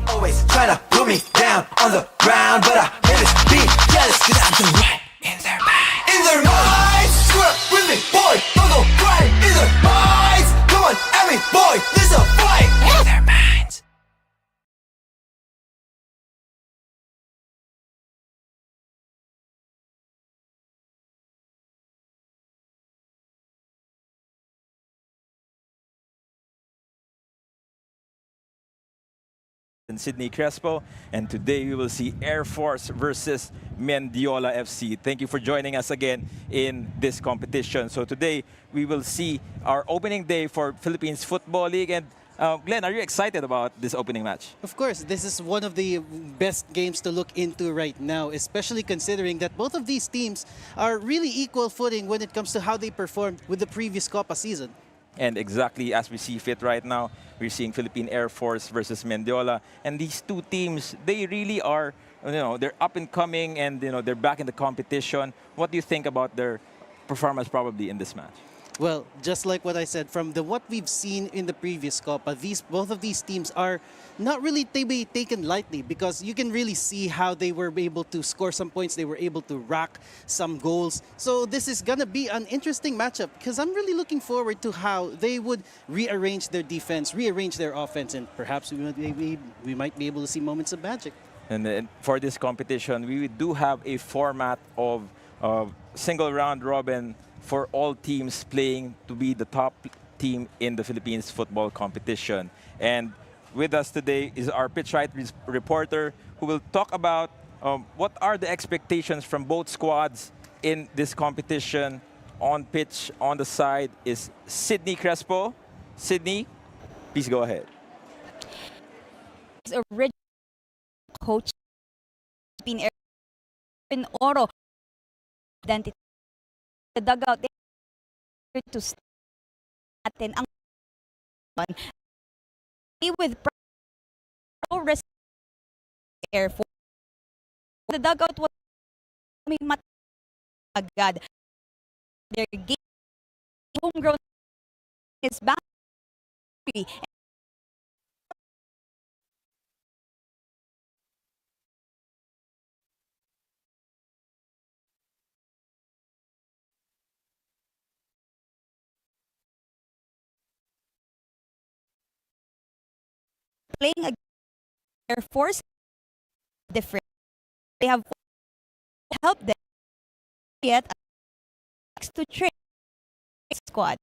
Always try to put me down on the ground, but I hate it, being jealous, cause I'm the right in their minds. In their minds, swear with me, boy, don't go crying. In their minds, come on at me, boy, there's a fight. In their minds. In Sydney Crespo, and today we will see Air Force versus Mendiola FC. Thank you for joining us again in this competition. So today we will see our opening day for Philippines Football League. And Glenn, are you excited about this opening match? Of course, this is one of the best games to look into right now, especially considering that both of these teams are really equal footing when it comes to how they performed with the previous Copa season. And exactly as we see fit right now, we're seeing Philippine Air Force versus Mendiola. And these two teams, they really are, they're up and coming, and they're back in the competition. What do you think about their performance probably in this match? Well, just like what I said, from what we've seen in the previous Copa, both of these teams are not really to be taken lightly, because you can really see how they were able to score some points. They were able to rack some goals. So this is going to be an interesting matchup, because I'm really looking forward to how they would rearrange their defense, rearrange their offense, and perhaps we might be able to see moments of magic. And then for this competition, we do have a format of single round robin for all teams playing to be the top team in the Philippines football competition. And with us today is our pitch right reporter, who will talk about what are the expectations from both squads in this competition. On pitch, on the side, is Sydney Crespo. Sydney, please go ahead. Original coach in Oro identity the dugout there to start natin ang with pro Air Force. The dugout was may agad. Their game homegrown is back playing against Air Force different. They have helped them yet to train squad.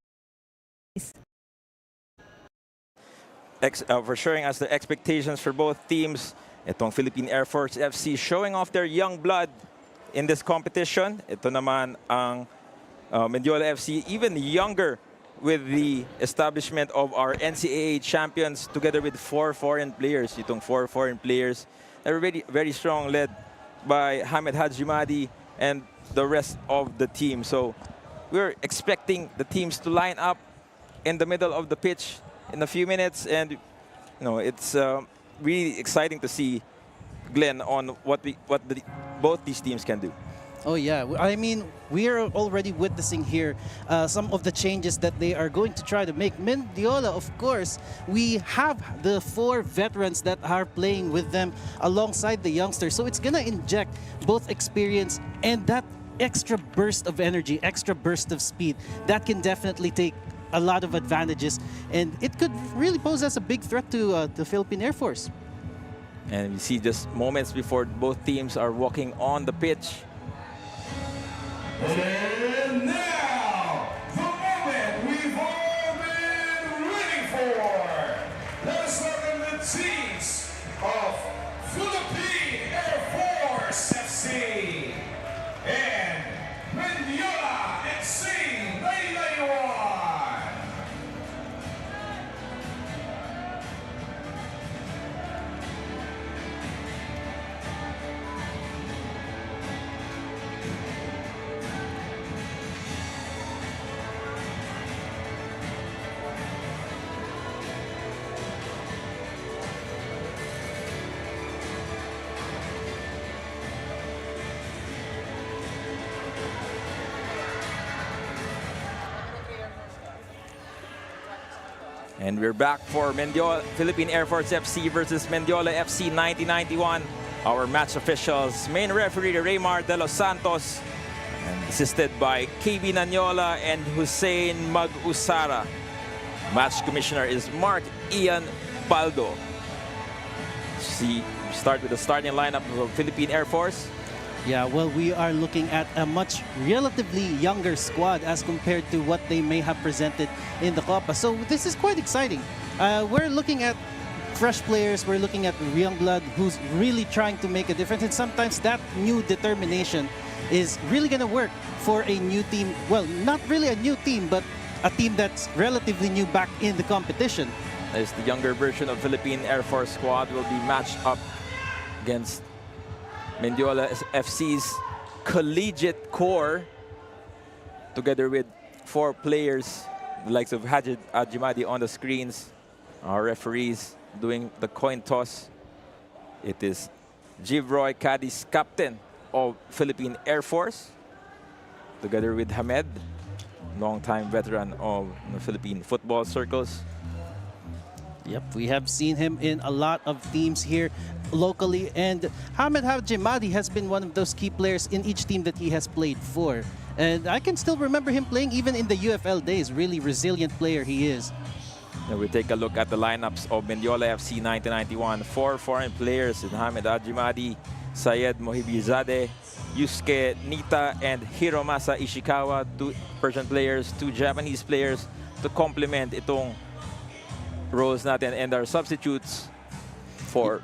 For showing us the expectations for both teams. Itong Philippine Air Force FC showing off their young blood in this competition. Ito naman ang Mendiola FC, even younger with the establishment of our NCAA champions together with 4 foreign players. Itong 4 foreign players are very, very strong, led by Hamed Hajimadi and the rest of the team. So we're expecting the teams to line up in the middle of the pitch in a few minutes, and you know, it's really exciting to see, Glenn, on what both these teams can do. Oh yeah, I mean, we are already witnessing here some of the changes that they are going to try to make. Mendiola, of course, we have the 4 veterans that are playing with them alongside the youngsters. So it's going to inject both experience and that extra burst of energy, extra burst of speed that can definitely take a lot of advantages. And it could really pose as a big threat to the Philippine Air Force. And we see just moments before both teams are walking on the pitch. And now, the moment we've all been waiting for. Let's welcome the teams of Philippine Air Force FC and Mendiola FC 1991. And we're back for Mendiola, Philippine Air Force FC versus Mendiola FC 1991. Our match officials, main referee Raymar de los Santos, and assisted by KB Nanyola and Hussein Mag-Usara. Match commissioner is Mark Ian Paldo. Start with the starting lineup of Philippine Air Force. Yeah, well, we are looking at a much relatively younger squad as compared to what they may have presented in the Copa. So this is quite exciting. We're looking at fresh players. We're looking at young blood who's really trying to make a difference. And sometimes that new determination is really going to work for a new team. Well, not really a new team, but a team that's relatively new back in the competition. As the younger version of Philippine Air Force squad will be matched up against Mendiola FC's collegiate core, together with 4 players, the likes of Hajid Ajimadi on the screens. Our referees doing the coin toss. It is Jivroy Cadiz, captain of Philippine Air Force, together with Hamed, longtime veteran of the Philippine football circles. Yep, we have seen him in a lot of teams here locally, and Hamed Hajimadi has been one of those key players in each team that he has played for. And I can still remember him playing even in the UFL days. Really resilient player he is. Now we take a look at the lineups of Mendiola FC 1991. 4 foreign players: Hamed Hajimadi, Syed Mohibizadeh, Yusuke Nita, and Hiromasa Ishikawa. 2 Persian players, 2 Japanese players to complement itong roles natin, and our substitutes for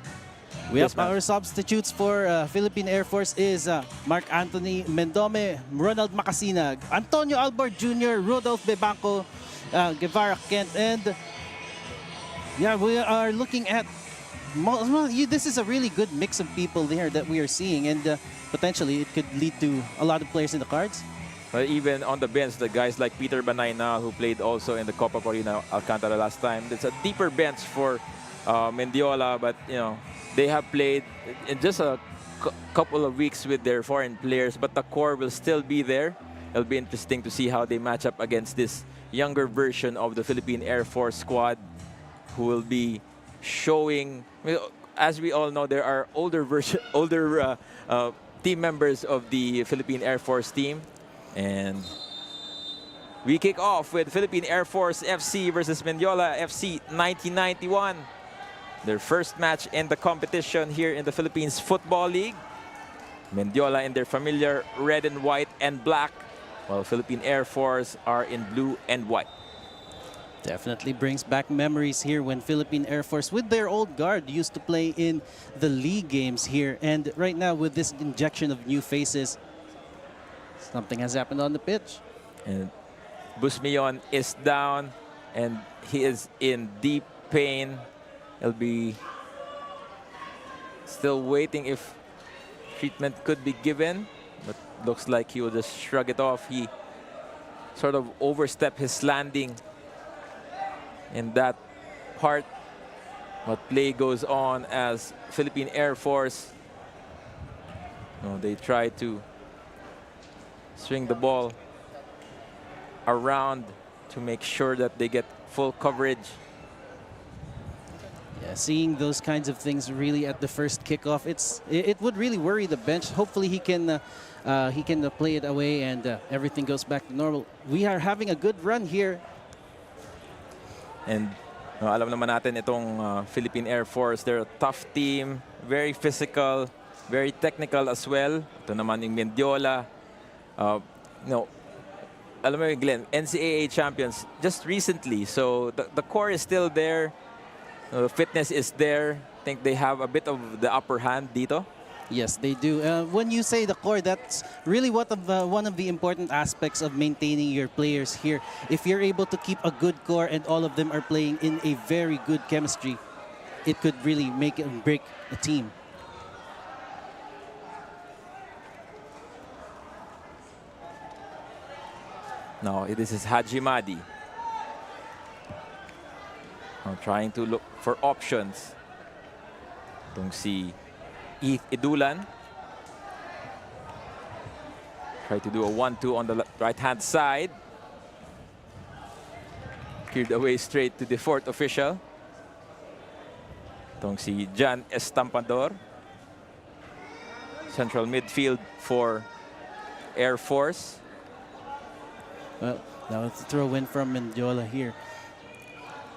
We have our substitutes for Philippine Air Force is Mark Anthony Mendome, Ronald Macasinag, Antonio Albor Jr., Rodolph Bebanco, Guevara Kent, and yeah, we are looking at this is a really good mix of people there that we are seeing, and potentially it could lead to a lot of players in the cards. But even on the bench, the guys like Peter Banay now, who played also in the Copa Corina Alcantara last time, it's a deeper bench for Mendiola, but they have played in just a couple of weeks with their foreign players, but the core will still be there. It'll be interesting to see how they match up against this younger version of the Philippine Air Force squad, who will be showing. As we all know, there are older team members of the Philippine Air Force team. And we kick off with Philippine Air Force FC versus Mendiola FC 1991. Their first match in the competition here in the Philippines Football League. Mendiola in their familiar red and white and black, while Philippine Air Force are in blue and white. Definitely brings back memories here when Philippine Air Force, with their old guard, used to play in the league games here. And right now, with this injection of new faces, something has happened on the pitch. And Busmion is down, and he is in deep pain. He'll be still waiting if treatment could be given, but looks like he will just shrug it off. He sort of overstepped his landing in that part. But play goes on as Philippine Air Force, they try to swing the ball around to make sure that they get full coverage. Yeah, seeing those kinds of things really at the first kickoff, it would really worry the bench. Hopefully he can play it away and everything goes back to normal. We are having a good run here. And alam naman natin itong Philippine Air Force, they're a tough team, very physical, very technical as well. Ito naman yung Mendiola. Alam mo yung Glenn, NCAA champions just recently. So the core is still there. Fitness is there. I think they have a bit of the upper hand dito. Yes, they do. When you say the core, that's really one of the important aspects of maintaining your players here. If you're able to keep a good core and all of them are playing in a very good chemistry, it could really make and break a team. Now, this is Haji Madi. Now, trying to look for options. Itong si Idulan. Try to do a 1-2 on the right-hand side. Cleared away straight to the fourth official. Itong si Jan Estampador. Central midfield for Air Force. Well, that was a throw-in from Mendiola here.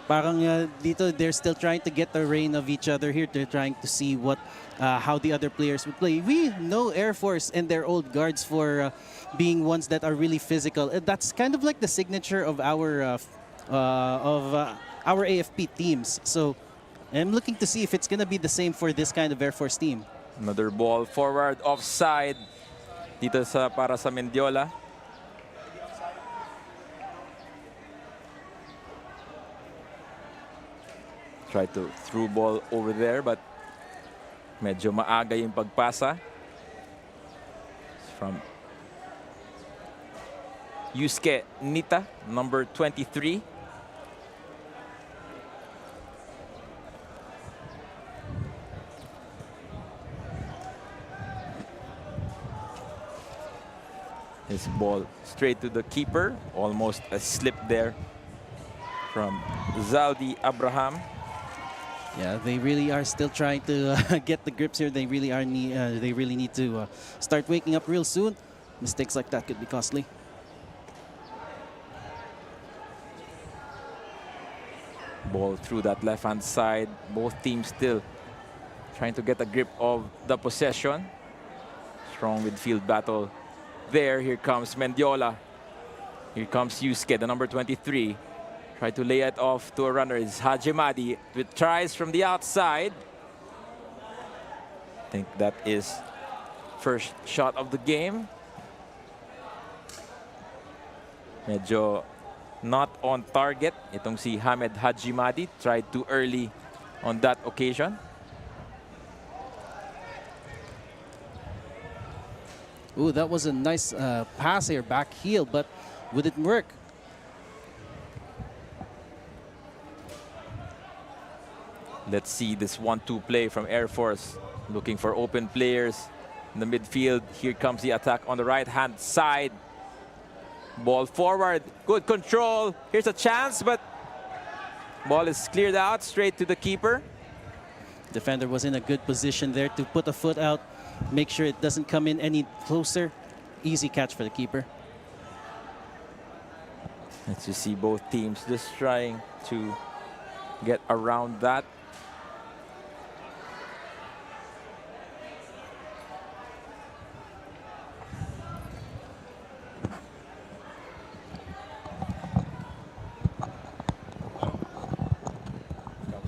Parang dito, they're still trying to get the reign of each other here. They're trying to see how the other players would play. We know Air Force and their old guards for being ones that are really physical. That's kind of like the signature of our AFP teams. So I'm looking to see if it's going to be the same for this kind of Air Force team. Another ball forward, offside. Dito para sa Mendiola. Try to through ball over there, but medyo maaga yung pagpasa. From Yusuke Nita, number 23. His ball straight to the keeper. Almost a slip there from Zaldi Abraham. Yeah, they really are still trying to get the grips here. They really are they really need to start waking up real soon. Mistakes like that could be costly. Ball through that left-hand side. Both teams still trying to get a grip of the possession. Strong midfield battle there. Here comes Mendiola. Here comes Yusuke, the number 23. Try to lay it off to a runner. It's Haji Madi with tries from the outside. I think that is first shot of the game. Medyo not on target. Itong si Hamed Haji Madi tried too early on that occasion. Ooh, that was a nice pass here, back heel, but would it work? Let's see this 1-2 play from Air Force. Looking for open players in the midfield. Here comes the attack on the right-hand side. Ball forward, good control. Here's a chance, but ball is cleared out straight to the keeper. Defender was in a good position there to put a foot out, make sure it doesn't come in any closer. Easy catch for the keeper. Let's just see both teams just trying to get around that.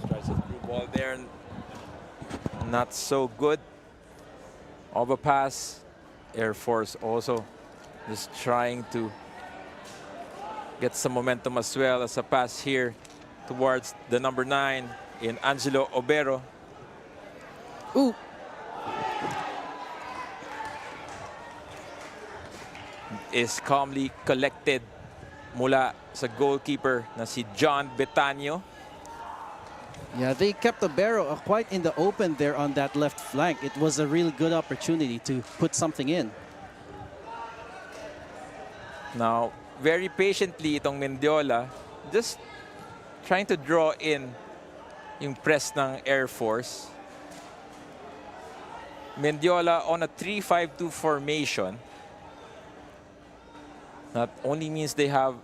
Tries a through ball there. Not so good. Overpass. Air Force also just trying to get some momentum as well as a pass here towards the number 9 in Angelo Obero. Ooh. Is calmly collected mula sa goalkeeper na si John Betanio. Yeah, they kept the barrel quite in the open there on that left flank. It was a really good opportunity to put something in. Now, very patiently itong Mendiola, just trying to draw in yung press ng Air Force. Mendiola on a 3-5-2 formation. That only means they have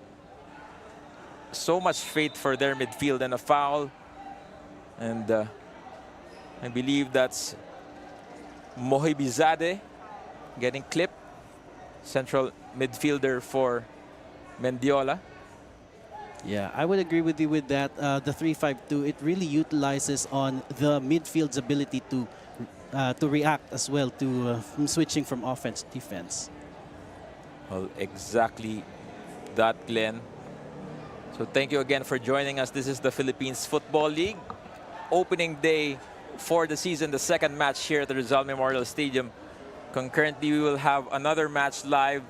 so much faith for their midfield, and a foul. And I believe that's Mohibizade getting clipped. Central midfielder for Mendiola. Yeah, I would agree with you with that. The 3-5-2, it really utilizes on the midfield's ability to react as well to from switching from offense to defense. Well, exactly that, Glenn. So thank you again for joining us. This is the Philippines Football League. Opening day for the season, the second match here at the Rizal Memorial Stadium. Concurrently, we will have another match live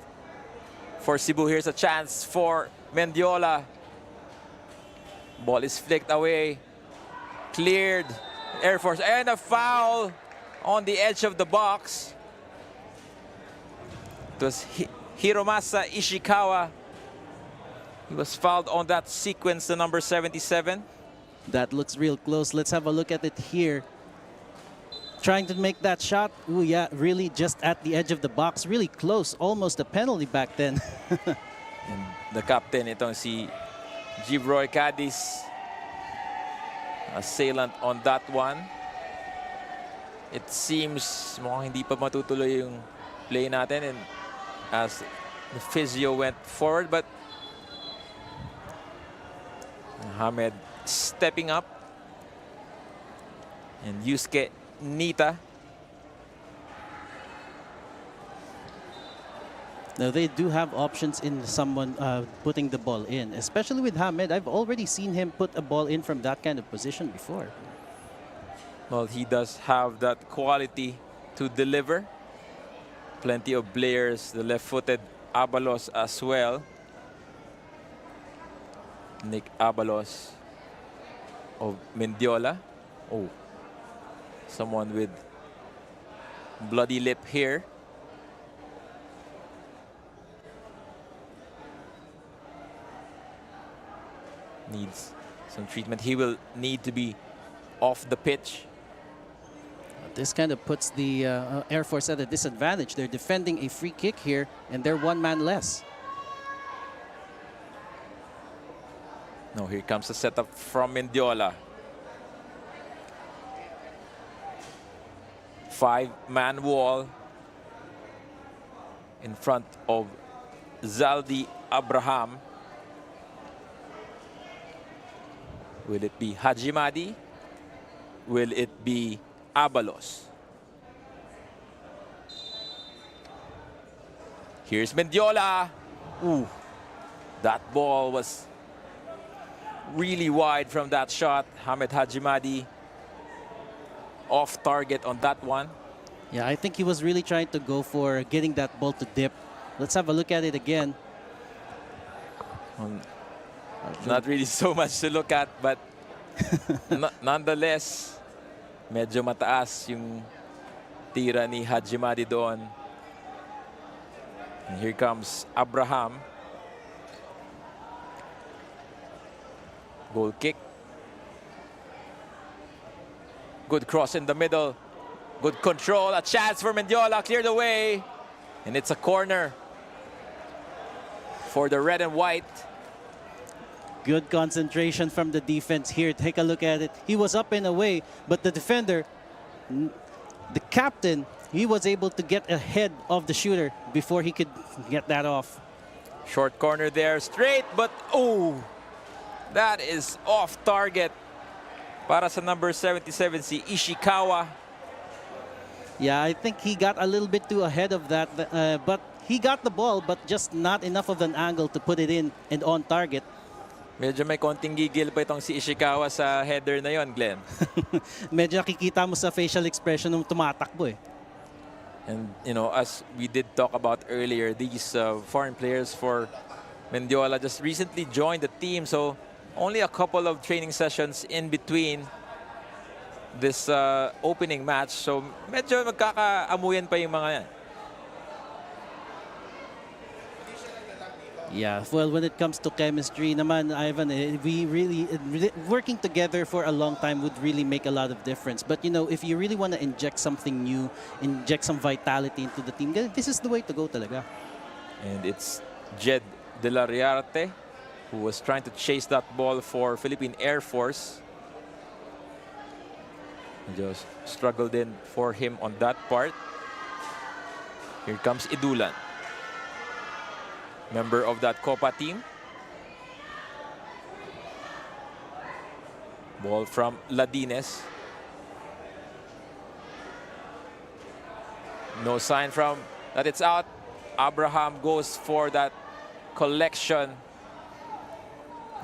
for Cebu. Here's a chance for Mendiola. Ball is flicked away. Cleared. Air Force, and a foul on the edge of the box. It was Hiromasa Ishikawa. He was fouled on that sequence, the number 77. That looks real close. Let's have a look at it here. Trying to make that shot. Ooh, yeah, really just at the edge of the box. Really close. Almost a penalty back then. And the captain, itong si Gibroy Cadiz, assailant on that one. It seems mukhang hindi pa matutuloy yung play natin, and as the physio went forward, but Mohamed stepping up, and Yusuke Nita. Now they do have options in someone putting the ball in, especially with Hamed. I've already seen him put a ball in from that kind of position before. Well, he does have that quality to deliver. Plenty of players, the left-footed Abalos as well. Nick Abalos of Mendiola. Oh, someone with bloody lip here. Needs some treatment. He will need to be off the pitch. This kind of puts the Air Force at a disadvantage. They're defending a free kick here, and they're one man less. No, here comes the setup from Mendiola. 5-man wall in front of Zaldi Abraham. Will it be Hajimadi? Will it be Abalos? Here's Mendiola. Ooh, that ball was really wide from that shot. Hamed Hajimadi off target on that one. Yeah, I think he was really trying to go for getting that ball to dip. Let's have a look at it again. Not really so much to look at, but nonetheless, medyo mataas yung tira ni Hajimadi doon. And here comes Abraham. Goal kick. Good cross in the middle. Good control. A chance for Mendiola. Cleared away. And it's a corner for the red and white. Good concentration from the defense here. Take a look at it. He was up and away, but the defender, the captain, he was able to get ahead of the shooter before he could get that off. Short corner there, straight, but oh, that is off target. Para sa number 77, si Ishikawa. Yeah, I think he got a little bit too ahead of that, but he got the ball, but just not enough of an angle to put it in and on target. Medyo may konting gigil pa itong si Ishikawa sa header na yon, Glenn. Medyo nakikita mo sa facial expression ng tumatakbo eh. And, you know, as we did talk about earlier, these foreign players for Mendiola just recently joined the team. So, only a couple of training sessions in between this opening match. So, medyo magkakaamuyan pa yung mga yan. Yeah, well, when it comes to chemistry naman, Ivan, we really, working together for a long time would really make a lot of difference. But, you know, if you really want to inject something new, inject some vitality into the team, this is the way to go talaga. And it's Jed De La Riarte who was trying to chase that ball for Philippine Air Force. Just struggled in for him on that part. Here comes Idulan, member of that Copa team. Ball from Ladines. No sign from that it's out. Abraham goes for that collection.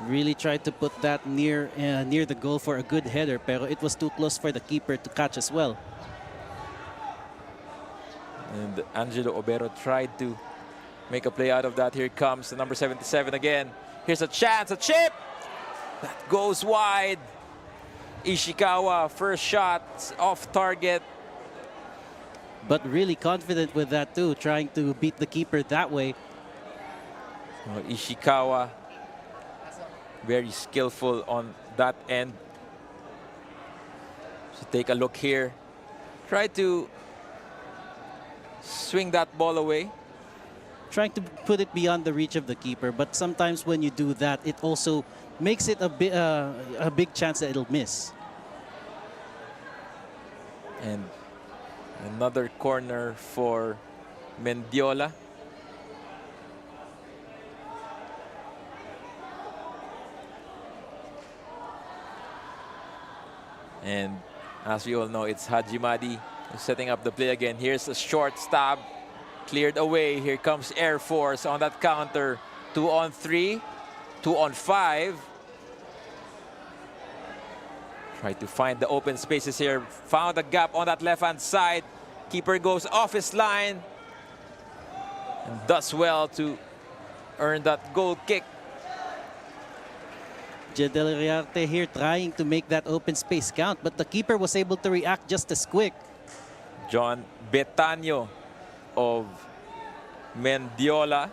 Really tried to put that near the goal for a good header, pero it was too close for the keeper to catch as well. And Angelo Obero tried to make a play out of that. Here comes the number 77 again. Here's a chance, a chip! That goes wide. Ishikawa, first shot, off target. But really confident with that too, trying to beat the keeper that way. Ishikawa, very skillful on that end. So take a look here. Try to swing that ball away. Trying to put it beyond the reach of the keeper, but sometimes when you do that, it also makes it a big chance that it'll miss. And another corner for Mendiola. And as we all know, it's Hajimadi who's setting up the play again. Here's a short stab. Cleared away. Here comes Air Force on that counter. 2-on-3. 2-on-5. Try to find the open spaces here. Found a gap on that left-hand side. Keeper goes off his line. And does well to earn that goal kick. Jed De La Riarte here trying to make that open space count, but the keeper was able to react just as quick. John Betanyo of Mendiola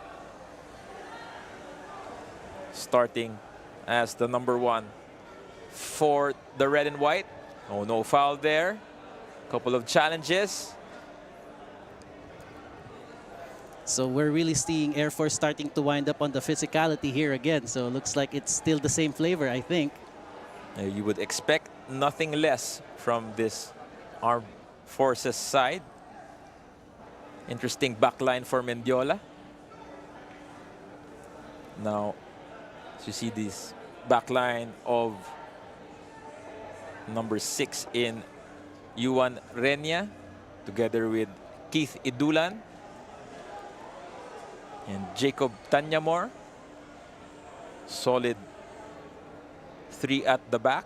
starting as the number 1 for the red and white. Oh, no foul there. Couple of challenges. So we're really seeing Air Force starting to wind up on the physicality here again. So it looks like it's still the same flavor, I think. You would expect nothing less from this armed forces side. Interesting backline for Mendiola. Now, as you see this backline of number 6 in Yuan Renia, together with Keith Idulan and Jacob Tanyamor. Solid 3 at the back.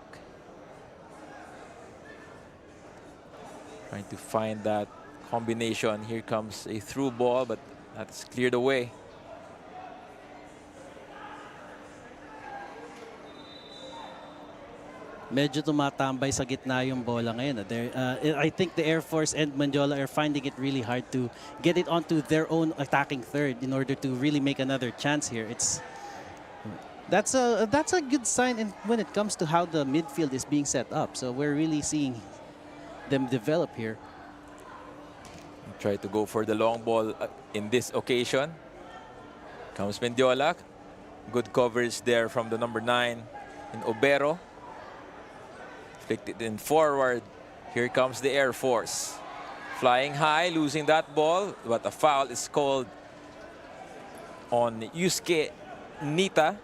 Trying to find that combination. Here comes a through ball, but that's cleared away. Medyo tumatambay sa gitna yung bola ngayon. I think the Air Force and Mendiola are finding it really hard to get it onto their own attacking third in order to really make another chance here. That's a good sign when it comes to how the midfield is being set up. So we're really seeing them develop here. Try to go for the long ball in this occasion. Comes Mendiola. Good coverage there from the number 9 in Obero. Flicked it in forward. Here comes the Air Force. Flying high, losing that ball, but a foul is called on Yusuke Nita.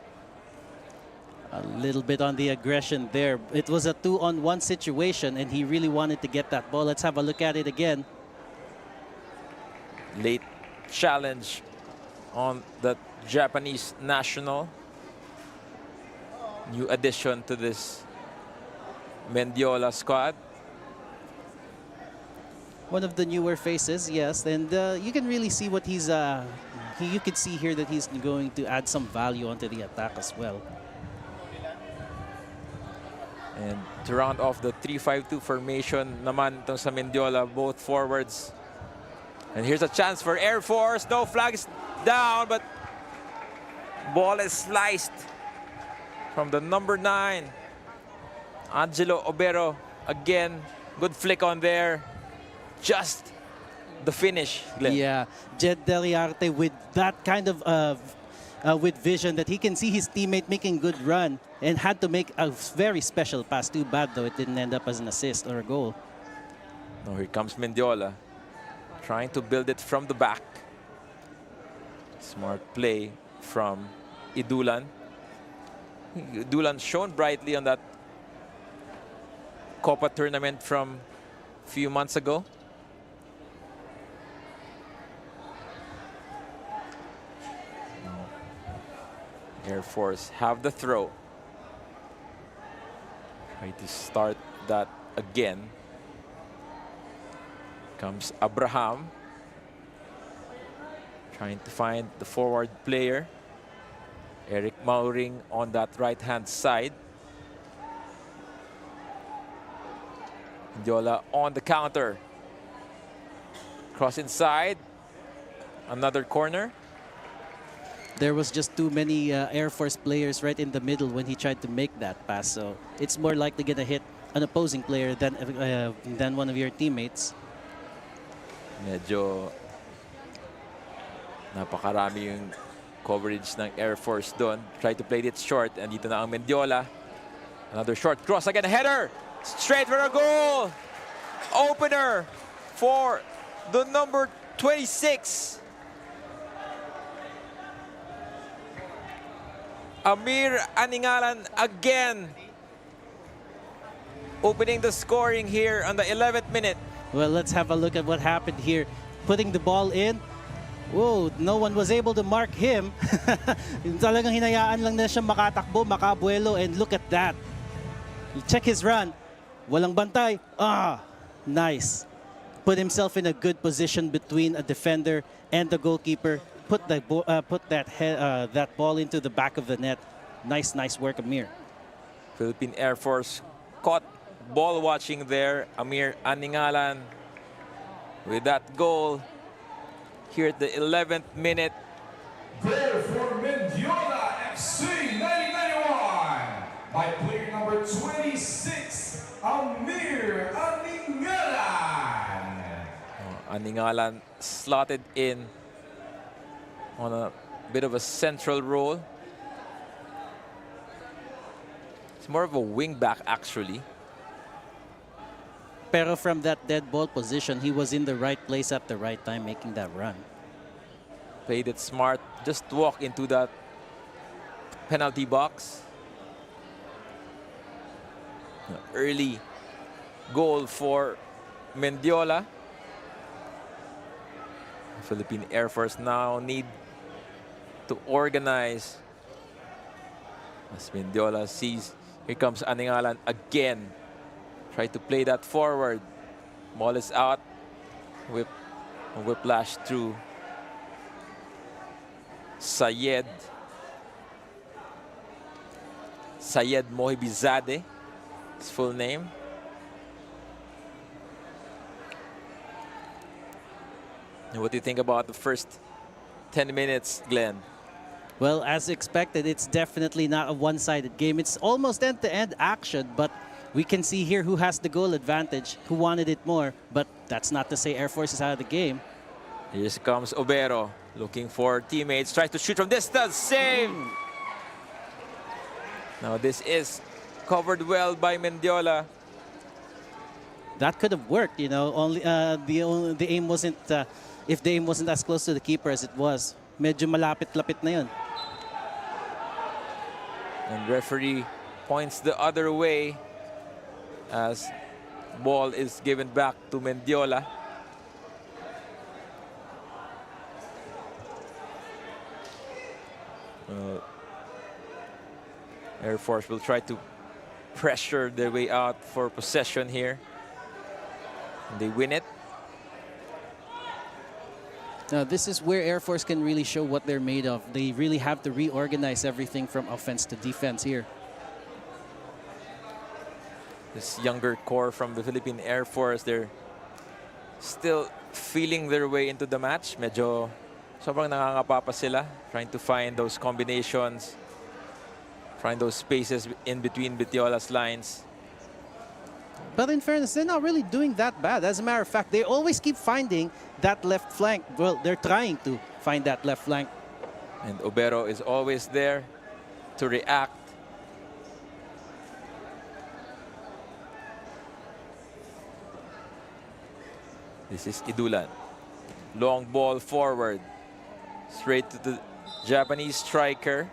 A little bit on the aggression there. It was a 2-on-1 situation, and he really wanted to get that ball. Let's have a look at it again. Late challenge on the Japanese national. New addition to this Mendiola squad. One of the newer faces, yes, and you can really see what he's. You can see here that he's going to add some value onto the attack as well. And to round off the 3-5-2 formation naman itong sa Mendiola, both forwards. And here's a chance for Air Force. No flags down, but ball is sliced from the number 9. Angelo Obero again. Good flick on there. Just the finish, Glenn. Yeah, Jed Deliarte with that kind of with vision that he can see his teammate making good run and had to make a very special pass. Too bad though it didn't end up as an assist or a goal. Now here comes Mendiola, trying to build it from the back. Smart play from Idulan. Idulan shone brightly on that Copa tournament from a few months ago. Air Force have the throw. Try to start that again. Comes Abraham. Trying to find the forward player. Eric Mauring on that right-hand side. Mendiola on the counter. Cross inside. Another corner. There was just too many Air Force players right in the middle when he tried to make that pass. So it's more likely going to hit an opposing player than one of your teammates. Medyo napakarami yung coverage ng Air Force doon. Try to play it short, and dito na ang Mendiola. Another short cross again, a header! Straight for a goal! Opener for the number 26. Amir Aningalan again. Opening the scoring here on the 11th minute. Well, let's have a look at what happened here. Putting the ball in. Whoa, no one was able to mark him. Talagang hinayaan lang na siya makatakbo, makabuelo, and look at that. You check his run. Walang bantay. Ah, nice. Put himself in a good position between a defender and the goalkeeper. Put that ball into the back of the net. Nice work, Amir. Philippine Air Force caught ball watching there. Amir Aningalan with that goal here at the 11th minute. There for Mendiola FC 1991 by player number 26, Amir Aningalan. Aningalan slotted in on a bit of a central role. It's more of a wing back actually. Pero from that dead ball position, he was in the right place at the right time making that run. Played it smart. Just walk into that penalty box. Early goal for Mendiola. Philippine Air Force now need to organize. As Mendiola sees, here comes Aningalan again. Try to play that forward. Ball is out. Whiplash through Sayed Mohibizadeh, his full name. And what do you think about the first 10 minutes, Glenn? Well, as expected, it's definitely not a one-sided game. It's almost end-to-end action, but we can see here who has the goal advantage, who wanted it more. But that's not to say Air Force is out of the game. Here comes Obero, looking for teammates, tries to shoot from distance, save! Now this is covered well by Mendiola. That could have worked, you know. The aim wasn't, if the aim wasn't as close to the keeper as it was. Medyo malapit-lapit na yun. And referee points the other way as ball is given back to Mendiola. Air Force will try to pressure their way out for possession here. And they win it. Now, this is where Air Force can really show what they're made of. They really have to reorganize everything from offense to defense here. This younger core from the Philippine Air Force, they're still feeling their way into the match. Medyo sobrang nangangapa pa sila, trying to find those combinations, find those spaces in between Mentiola's lines. But in fairness, they're not really doing that bad. As a matter of fact, they always keep finding that left flank. Well, they're trying to find that left flank. And Obero is always there to react. This is Idulan. Long ball forward. Straight to the Japanese striker.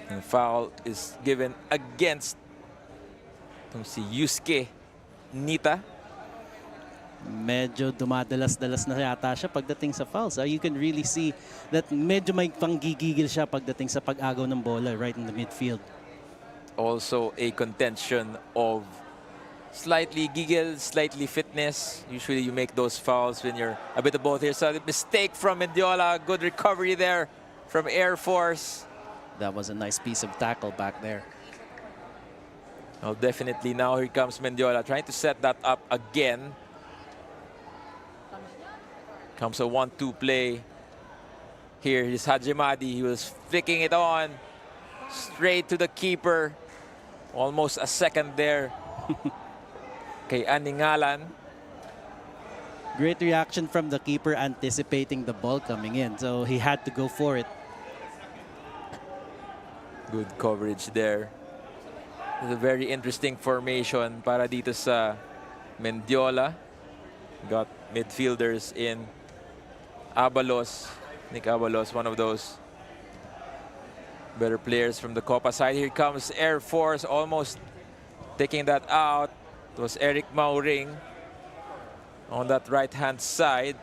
And foul is given against si Yusuke Nita. Medyo dumadalas-dalas na yata siya pagdating sa foul. So you can really see that medyo may panggigigil siya pagdating sa pag-agaw ng bola right in the midfield. Also a contention of slightly giggle, slightly fitness. Usually you make those fouls when you're a bit of both here. So the mistake from Mendiola, good recovery there from Air Force. That was a nice piece of tackle back there. Well, definitely now here comes Mendiola trying to set that up again. Comes a 1-2 play. Here is Hajimadi. He was flicking it on straight to the keeper. Almost a second there. Kay Aningalan. Great reaction from the keeper anticipating the ball coming in. So he had to go for it. Good coverage there. It's a very interesting formation para dito sa Mendiola. Got midfielders in Abalos. Nick Abalos, one of those better players from the Copa side. Here comes Air Force, almost taking that out. It was Eric Mauring on that right-hand side.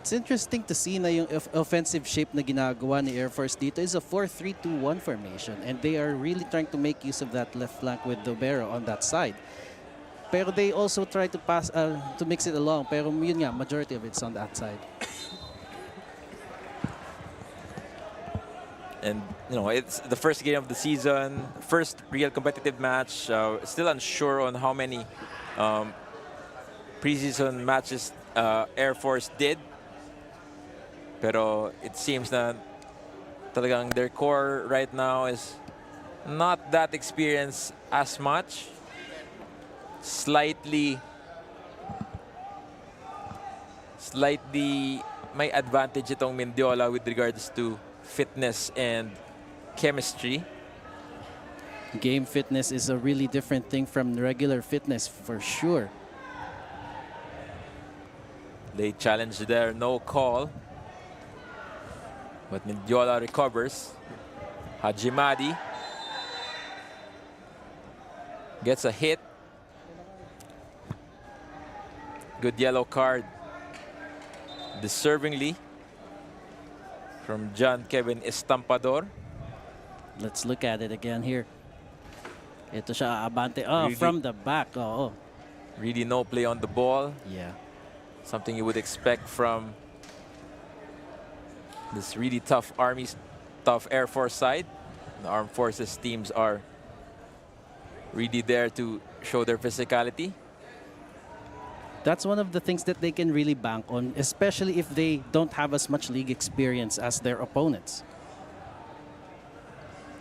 It's interesting to see na yung offensive shape na ginagawa ni Air Force dito is a 4-3-2-1 formation, and they are really trying to make use of that left flank with Dobero on that side. Pero they also try to pass to mix it along, pero yun nga, majority of it's on that side. And you know, it's the first game of the season, first real competitive match. Still unsure on how many preseason matches Air Force did. Pero it seems na talagang their core right now is not that experienced as much. Slightly may advantage itong Mendiola with regards to fitness and chemistry. Game fitness is a really different thing from regular fitness for sure. They challenge there, no call. But Mendiola recovers. Hajimadi gets a hit. Good yellow card, deservingly, from John Kevin Estampador. Let's look at it again here. Ito siya, abante. Oh, Really? from the back. Oh, Really no play on the ball. yeah. Something you would expect from this really tough tough Air Force side. The Armed Forces teams are really there to show their physicality. That's one of the things that they can really bank on, especially if they don't have as much league experience as their opponents.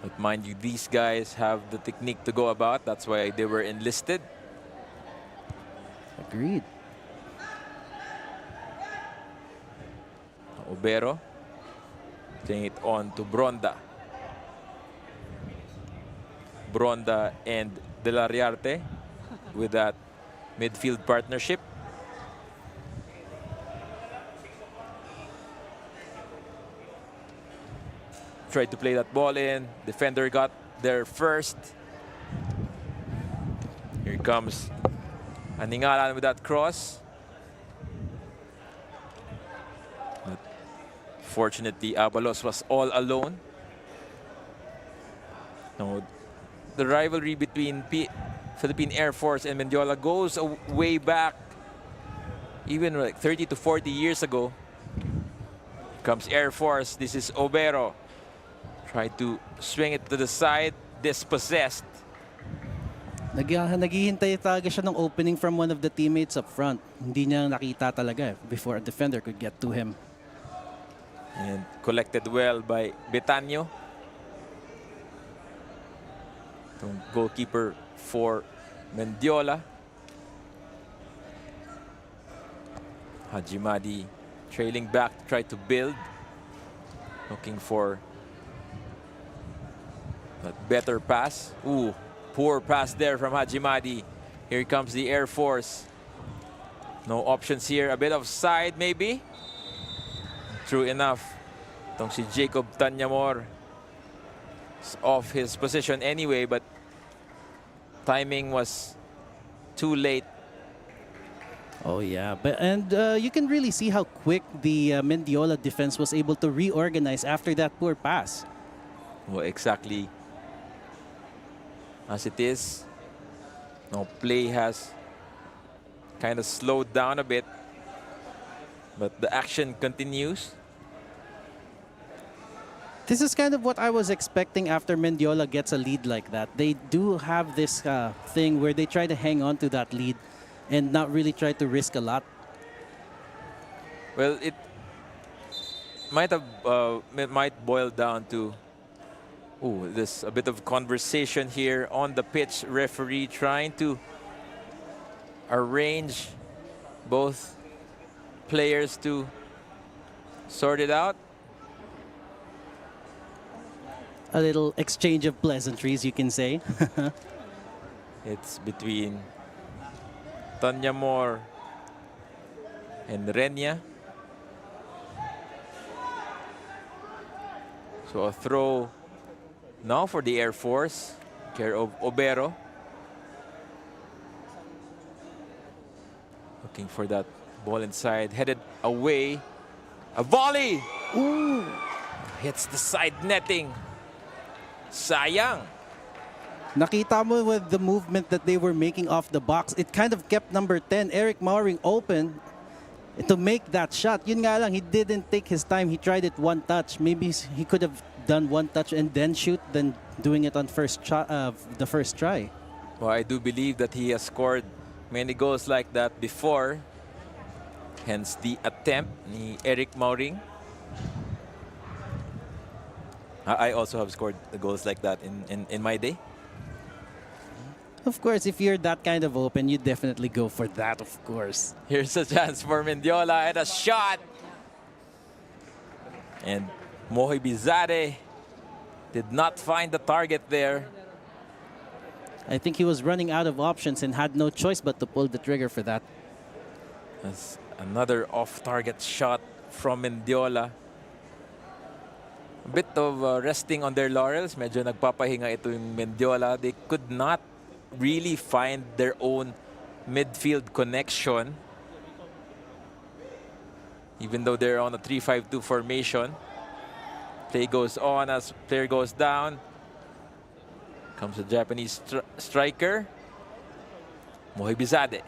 But mind you, these guys have the technique to go about. That's why they were enlisted. Agreed. Obero playing it on to Bronda. Bronda and De La Riarte with that midfield partnership. Tried to play that ball in. Defender got there first. Here comes Aningalan with that cross. But fortunately, Abalos was all alone. No, the rivalry between Philippine Air Force and Mendiola goes way back, even like 30 to 40 years ago. Here comes Air Force. This is Obero. Tried to swing it to the side, dispossessed. Naghihintay talaga siya ng opening from one of the teammates up front. Hindi niya nakita talaga before a defender could get to him. And collected well by Betanyo. The goalkeeper for Mendiola. Hajimadi trailing back to try to build. Looking for a better pass. Ooh, poor pass there from Hajimadi. Here comes the Air Force. No options here. A bit of side maybe. True enough. Itong si Jacob Tanyamor is off his position anyway, but timing was too late. Oh yeah, and you can really see how quick the Mendiola defense was able to reorganize after that poor pass. Well, exactly as it is. No, play has kind of slowed down a bit, but the action continues. This is kind of what I was expecting after Mendiola gets a lead like that. They do have this thing where they try to hang on to that lead and not really try to risk a lot. Well, it might boil down to this a bit of conversation here on the pitch. Referee trying to arrange both players to sort it out. A little exchange of pleasantries, you can say. It's between Tanyamor and Renya. So a throw now for the Air Force, care of Obero. Looking for that ball inside, headed away. A volley! Ooh. Hits the side netting. Sayang. Nakita mo with the movement that they were making off the box, it kind of kept number 10, Eric Mauring, open to make that shot. Yun nga lang, he didn't take his time. He tried it one touch. Maybe he could have done one touch and then shoot than doing it on the first try. Well, I do believe that he has scored many goals like that before. Hence the attempt ni Eric Mauring. I also have scored the goals like that in my day. Of course, if you're that kind of open, you definitely go for that, of course. Here's a chance for Mendiola and a shot. And Mohi Bizade did not find the target there. I think he was running out of options and had no choice but to pull the trigger for that. That's another off-target shot from Mendiola. A bit of resting on their laurels. Medyo nagpapahinga ito yung Mendiola. They could not really find their own midfield connection. Even though they're on a 3-5-2 formation. Play goes on as player goes down. Comes the Japanese striker, Mohibizade.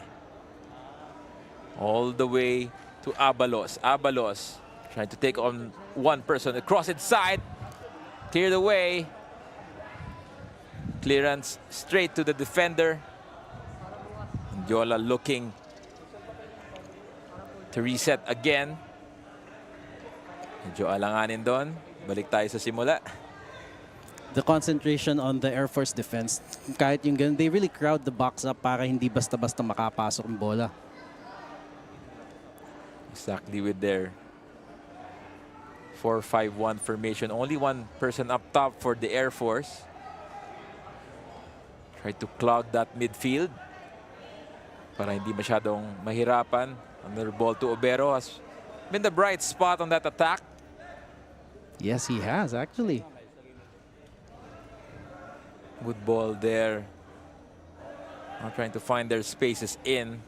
All the way to Abalos. Abalos trying to take on one person across inside. Cleared away. Clearance straight to the defender. Mendiola looking to reset again. Medyo alanganin doon. Balik tayo sa simula. The concentration on the Air Force defense, kahit yung ganun, they really crowd the box up para hindi basta-basta makapasok ang bola. Exactly with their 4-5-1 formation. Only one person up top for the Air Force. Try to clog that midfield para hindi masyadong mahirapan. Another ball to Obero has been the bright spot on that attack. Yes, he has, actually. Good ball there. Now trying to find their spaces in.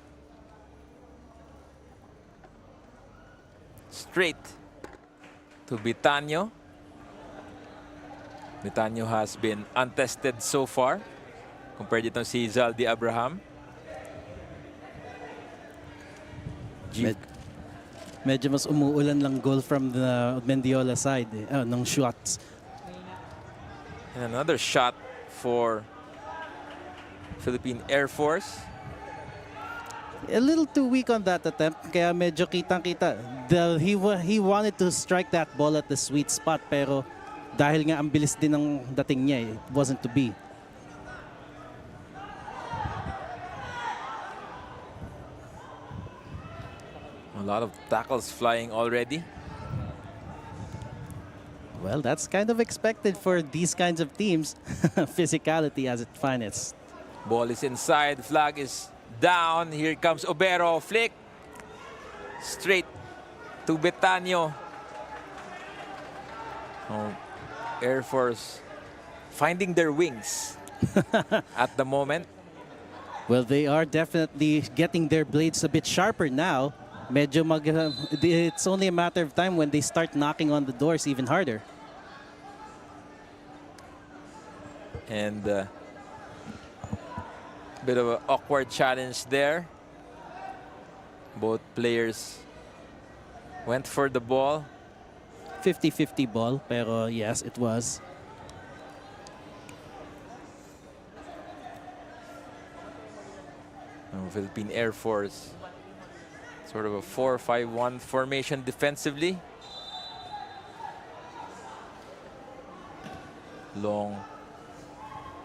Straight to Bitanyo. Bitanyo has been untested so far. Compared dito si Zaldi Abraham. Medyo mas umuulan lang goal from the Mendiola side ng shots. And another shot for Philippine Air Force. A little too weak on that attempt, kaya medyo kitang-kita. He wanted to strike that ball at the sweet spot, pero dahil nga ang bilis din ng dating niya, it wasn't to be. A lot of tackles flying already. Well, that's kind of expected for these kinds of teams. Physicality as its finest. Ball is inside, flag is down. Here comes Obero, flick. Straight to Betanyo. Oh, Air Force finding their wings at the moment. Well, they are definitely getting their blades a bit sharper now. Medyo it's only a matter of time when they start knocking on the doors even harder. And bit of an awkward challenge there. Both players went for the ball. 50-50 ball, pero yes, it was. Philippine Air Force, sort of a 4-5-1 formation defensively. Long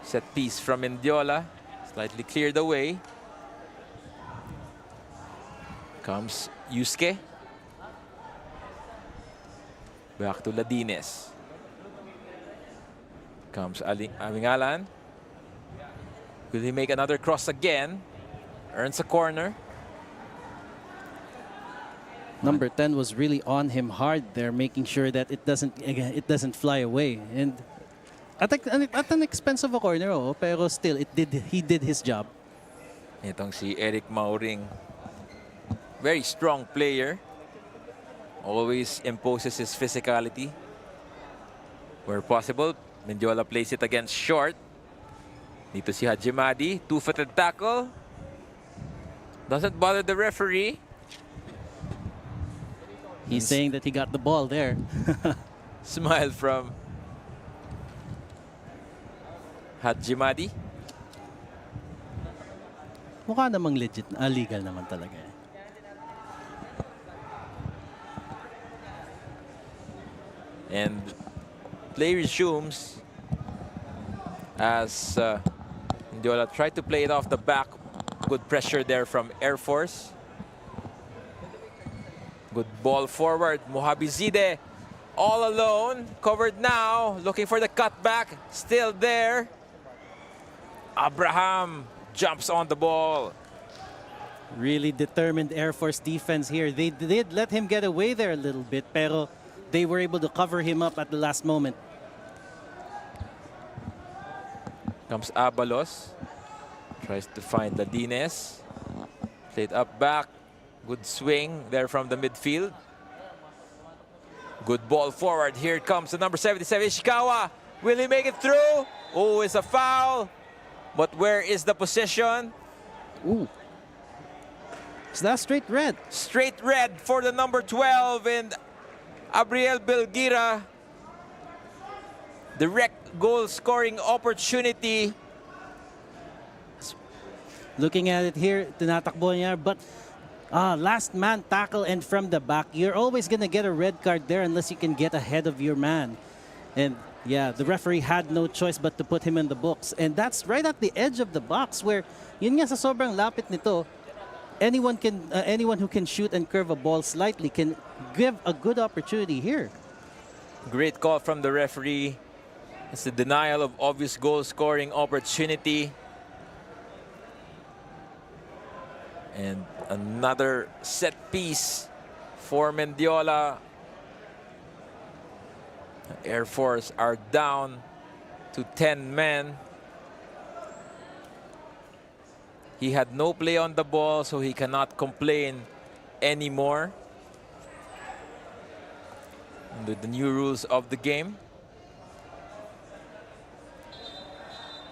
set piece from Mendiola, slightly cleared away. Comes Yusuke. Back to Ladines. Comes Amingalan. Will he make another cross again? Earns a corner. Number 10 was really on him hard there, making sure that it doesn't fly away. And at an expense of a corner, pero still he did his job. Itong si Eric Mauring, very strong player. Always imposes his physicality. Where possible, Mendiola plays it against short. Dito si Hajimadi, two-footed tackle. Doesn't bother the referee. He's saying that he got the ball there. Smile from Hajimadi. Mukha namang legit, legal naman talaga. And play resumes as Mendiola tried to play it off the back. Good pressure there from Air Force. Good ball forward. Mohabizide all alone. Covered now. Looking for the cutback. Still there. Abraham jumps on the ball. Really determined Air Force defense here. They did let him get away there a little bit, pero they were able to cover him up at the last moment. Comes Abalos. Tries to find Ladines. Played up back. Good swing there from the midfield. Good ball forward. Here comes the number 77, Ishikawa. Will he make it through? Oh, it's a foul. But where is the position? Ooh. Is that straight red? Straight red for the number 12 and Abriel Belgira. Direct goal scoring opportunity. Looking at it here, tinatakbo niya, but last man tackle and from the back. You're always going to get a red card there unless you can get ahead of your man. And yeah, the referee had no choice but to put him in the books. And that's right at the edge of the box where yun nga sa sobrang lapit nito, anyone who can shoot and curve a ball slightly can give a good opportunity here. Great call from the referee. It's the denial of obvious goal scoring opportunity. And another set piece for Mendiola. Air Force are down to 10 men. He had no play on the ball, so he cannot complain anymore. Under the new rules of the game.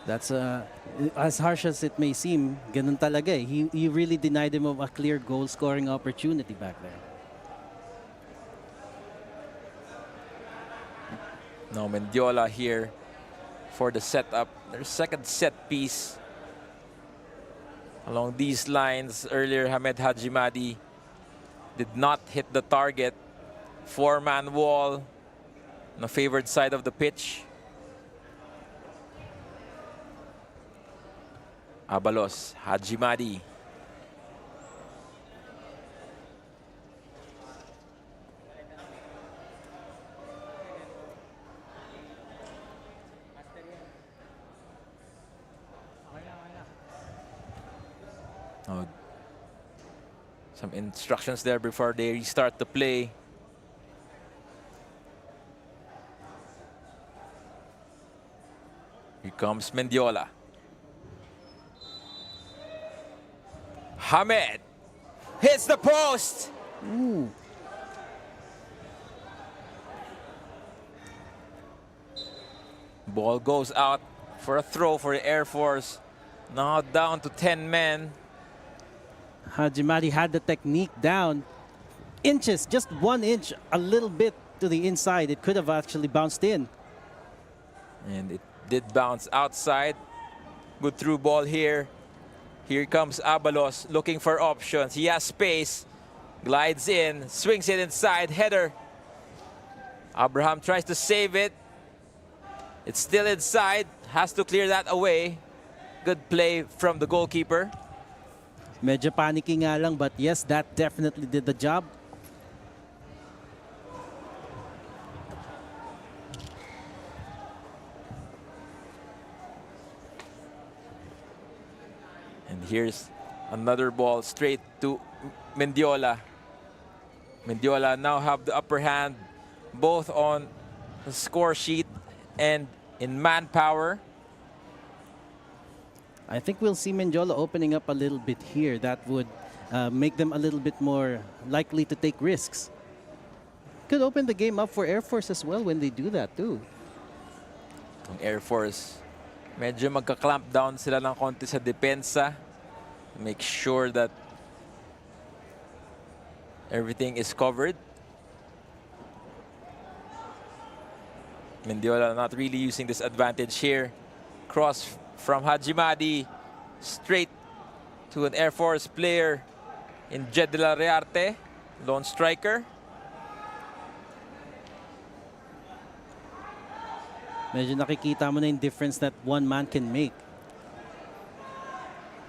That's as harsh as it may seem, ganun talaga eh. He really denied him of a clear goal scoring opportunity back there. Now Mendiola here for the setup. Their second set piece. Along these lines, earlier Hamed Hajimadi did not hit the target. Four-man wall on the favored side of the pitch. Abalos, Hajimadi. Oh, some instructions there before they restart the play. Here comes Mendiola. Hamed hits the post. Ooh. Ball goes out for a throw for the Air Force. Now down to 10 men. Hajimadi had the technique down. Inches, just 1 inch, a little bit to the inside. It could have actually bounced in. And it did bounce outside. Good through ball here. Here comes Abalos looking for options. He has space. Glides in, swings it inside, header. Abraham tries to save it. It's still inside, has to clear that away. Good play from the goalkeeper. Medyo panicky nga lang, but yes, that definitely did the job. And here's another ball straight to Mendiola. Mendiola now have the upper hand both on the score sheet and in manpower. I think we'll see Mendiola opening up a little bit here. That would make them a little bit more likely to take risks. Could open the game up for Air Force as well when they do that too. Ang Air Force, medyo magka-clamp down sila ng konti sa depensa. Make sure that everything is covered. Mendiola not really using this advantage here. Cross from Hajimadi straight to an Air Force player in Jed de la Rearte, lone striker. Medyo nakikita mo na yung difference that one man can make.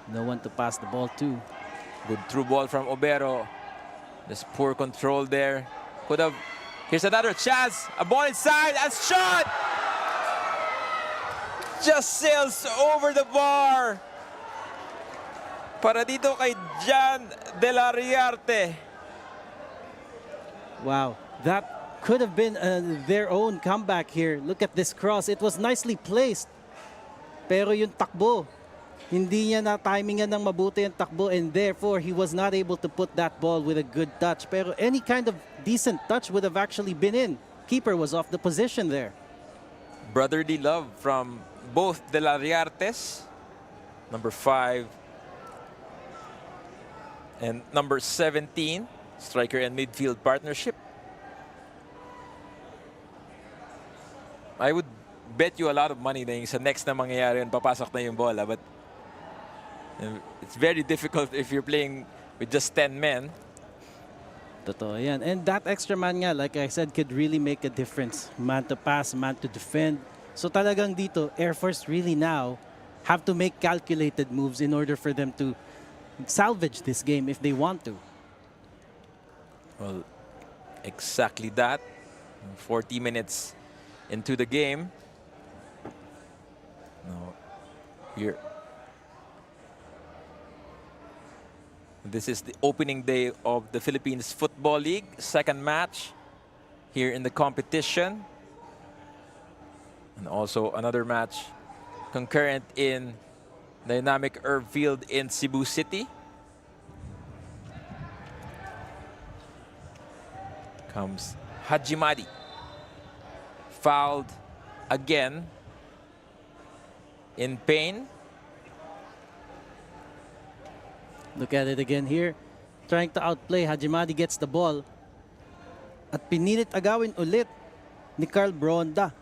No one to pass the ball to. Good through ball from Obero. There's poor control there. Could have. Here's another chance. A ball inside and shot! Just sails over the bar. Para dito kay Jan de la Riarte. Wow, that could have been their own comeback here. Look at this cross. It was nicely placed. Pero yung takbo, hindi niya na-timingan ng mabuti yung takbo, and therefore he was not able to put that ball with a good touch. Pero any kind of decent touch would have actually been in. Keeper was off the position there. brotherly love from both De La Riartes, number 5, and number 17, striker and midfield partnership. I would bet you a lot of money na yung sa next na mangyayari yun, papasok na yung bola. But it's very difficult if you're playing with just 10 men. Totoo yan. And that extra man nga, like I said, could really make a difference. Man to pass, man to defend. So talagang dito, Air Force really now have to make calculated moves in order for them to salvage this game if they want to. Well, exactly that. 40 minutes into the game. No, here. This is the opening day of the Philippines Football League, second match here in the competition. And also another match concurrent in Dynamic Herb Field in Cebu City. Comes Hajimadi. Fouled again. In pain. Look at it again here. Trying to outplay. Hajimadi gets the ball. At pinilit agawin ulit ni Carl Bronda.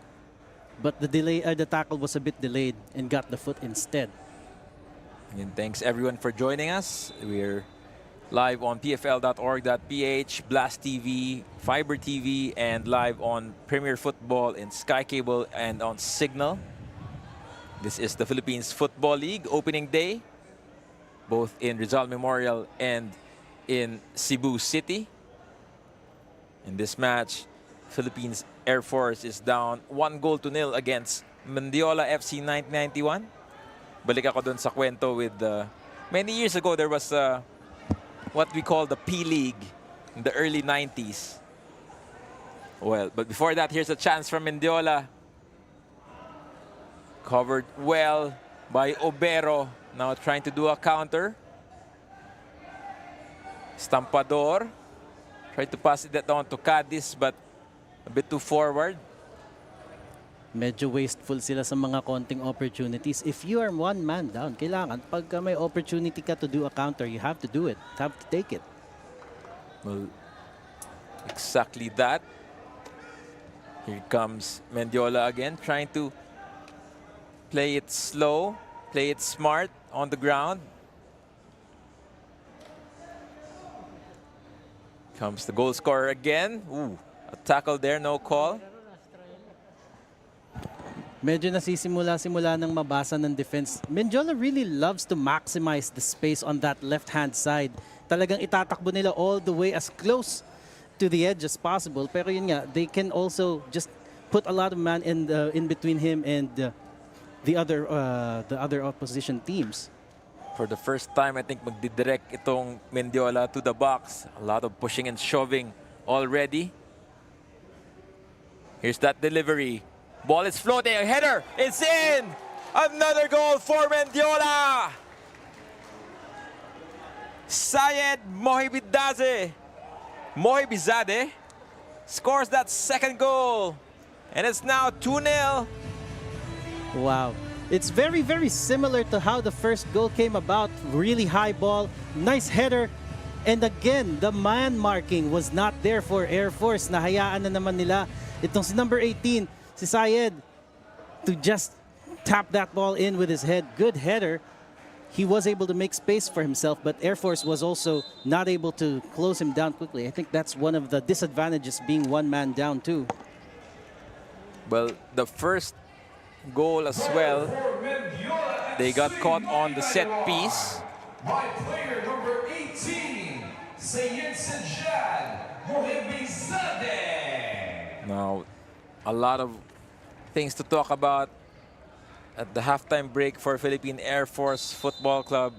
But the tackle was a bit delayed and got the foot instead. And thanks everyone for joining us. We're live on pfl.org.ph, Blast TV, Fiber TV, and live on Premier Football in Sky Cable and on Signal. This is the Philippines Football League opening day, both in Rizal Memorial and in Cebu City. In this match, Philippines Air Force is down 1-0 against Mendiola FC 1991. Balik ako dun sa kwento with many years ago there was what we call the P-League in the early 90s. Well, but before that, here's a chance from Mendiola. Covered well by Obero. Now trying to do a counter. Stampador. Tried to pass it down to Cadiz, but a bit too forward. Medyo wasteful sila sa mga konting opportunities. If you are one man down, kailangan pagka may opportunity ka to do a counter, you have to do it. You have to take it. Well, exactly that. Here comes Mendiola again, trying to play it slow, play it smart on the ground. Comes the goal scorer again. Ooh, a tackle there, no call. Medyo nasisimula ng mabasa ng defense. Mendiola really loves to maximize the space on that left-hand side. Talagang itatakbo nila all the way as close to the edge as possible. Pero yun nga, they can also just put a lot of man in between him and the other opposition teams. For the first time, I think magdidirect itong Mendiola to the box. A lot of pushing and shoving already. Here's that delivery. Ball is floating, a header, it's in! Another goal for Mendiola! Syed Mohibizadeh scores that second goal. And it's now 2-0. Wow. It's very, very similar to how the first goal came about. Really high ball, nice header. And again, the man marking was not there for Air Force. Nahayaan na naman nila itong si number 18, si Syed, to just tap that ball in with his head. Good header. He was able to make space for himself, but Air Force was also not able to close him down quickly. I think that's one of the disadvantages being one man down too. Well, the first goal as well, they got caught on the set piece. By player number 18, Sayed Sajjad Mohibizadeh. Now, a lot of things to talk about at the halftime break for Philippine Air Force Football Club.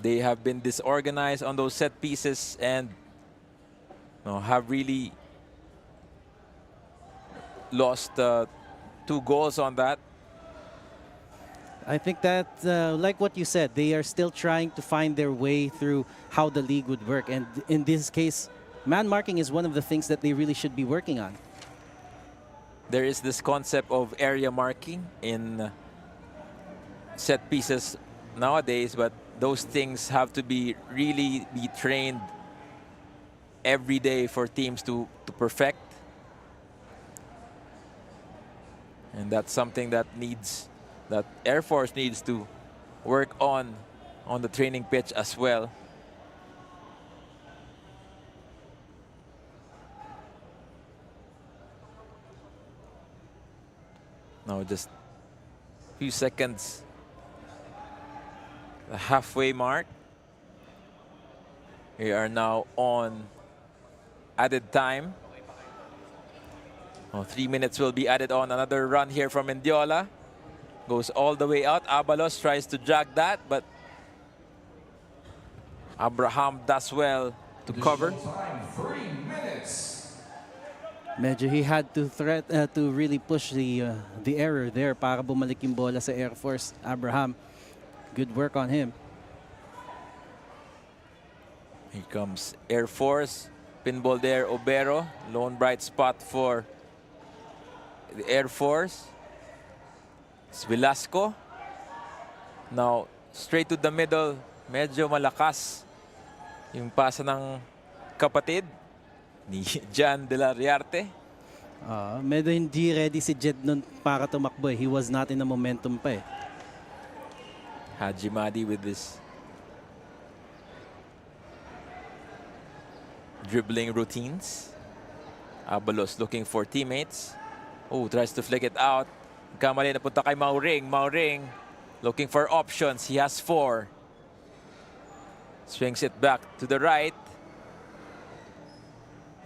They have been disorganized on those set pieces and have really lost 2 goals on that. I think that, like what you said, they are still trying to find their way through how the league would work. And in this case, man marking is one of the things that they really should be working on. there is this concept of area marking in set pieces nowadays, but those things have to be really be trained every day for teams to perfect. And that's something that Air Force needs to work on the training pitch as well. Now just a few seconds, the halfway mark. We are now on added time. 3 minutes will be added on. Another run here from Mendiola. Goes all the way out. Abalos tries to drag that, but Abraham does well to cover. Time, 3 minutes. Medyo he had to to really push the error there para bumalik yung bola sa Air Force. Abraham, good work on him. Here comes Air Force. Pinball there, Obero. Lone bright spot for the Air Force. It's Velasco. Now, straight to the middle. Medyo malakas yung pasa ng kapatid ni Jan de la Riarte. Medyo hindi ready si Jed nun para tumakbo. He was not in the momentum pa eh. Haji Madi with this dribbling routines. Abalos looking for teammates. Oh, tries to flick it out. Kamali na punta kay Mauring. Mauring looking for options. He has 4. Swings it back to the right.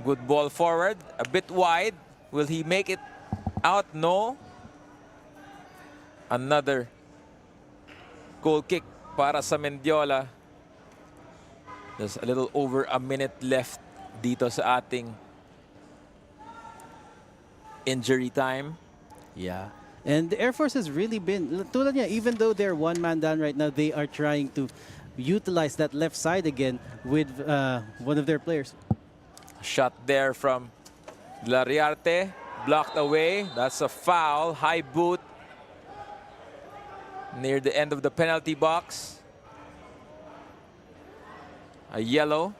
Good ball forward. A bit wide. Will he make it out? No. Another goal kick para sa Mendiola. There's a little over a minute left dito sa ating injury time. Yeah. And the Air Force has really been, tulad niya, even though they're one man down right now, they are trying to utilize that left side again with one of their players. Shot there from Lariarte, blocked away. That's a foul, high boot near the end of the penalty box. A yellow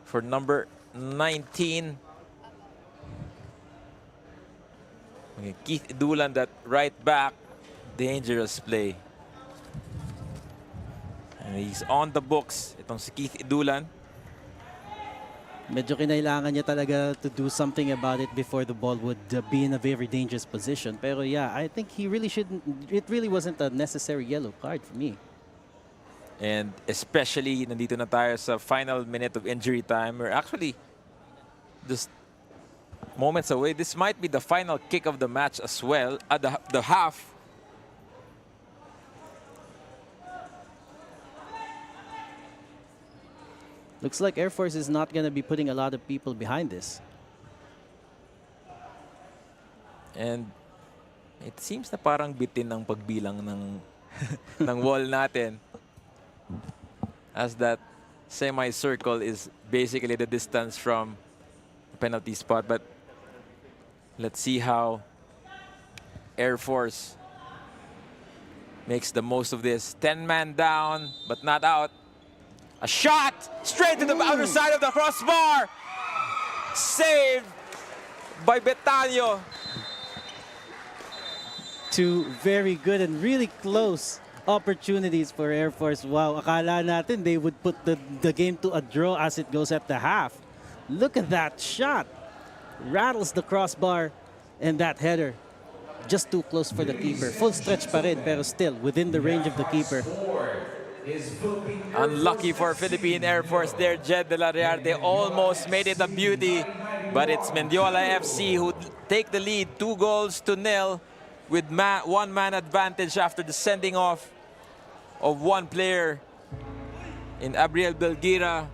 for number 19. Okay, Keith Idulan, that right back, dangerous play. And he's on the books. Itong si Keith Idulan. Medyo kinailangan niya talaga to do something about it before the ball would be in a very dangerous position. Pero yeah, I think he really shouldn't. It really wasn't a necessary yellow card for me. And especially, nandito na tayo sa final minute of injury time. We're actually just moments away. This might be the final kick of the match as well. At the half. Looks like Air Force is not going to be putting a lot of people behind this. And it seems na parang bitin ng pagbilang ng ng wall natin. As that semicircle is basically the distance from the penalty spot. But let's see how Air Force makes the most of this. 10-man down, but not out. A shot straight to the outer side of the crossbar. Saved by Betanyo. Two very good and really close opportunities for Air Force. Wow, akala natin they would put the game to a draw as it goes at the half. Look at that shot. Rattles the crossbar and that header. Just too close for the keeper. Full stretch pa rin, pero still within the range of the keeper. Unlucky for Philippine Air Force there. Jed de la Riarte almost made it a beauty. But it's Mendiola FC who take the lead 2-0 with one-man advantage after the sending off of one player in Abriel Belgira.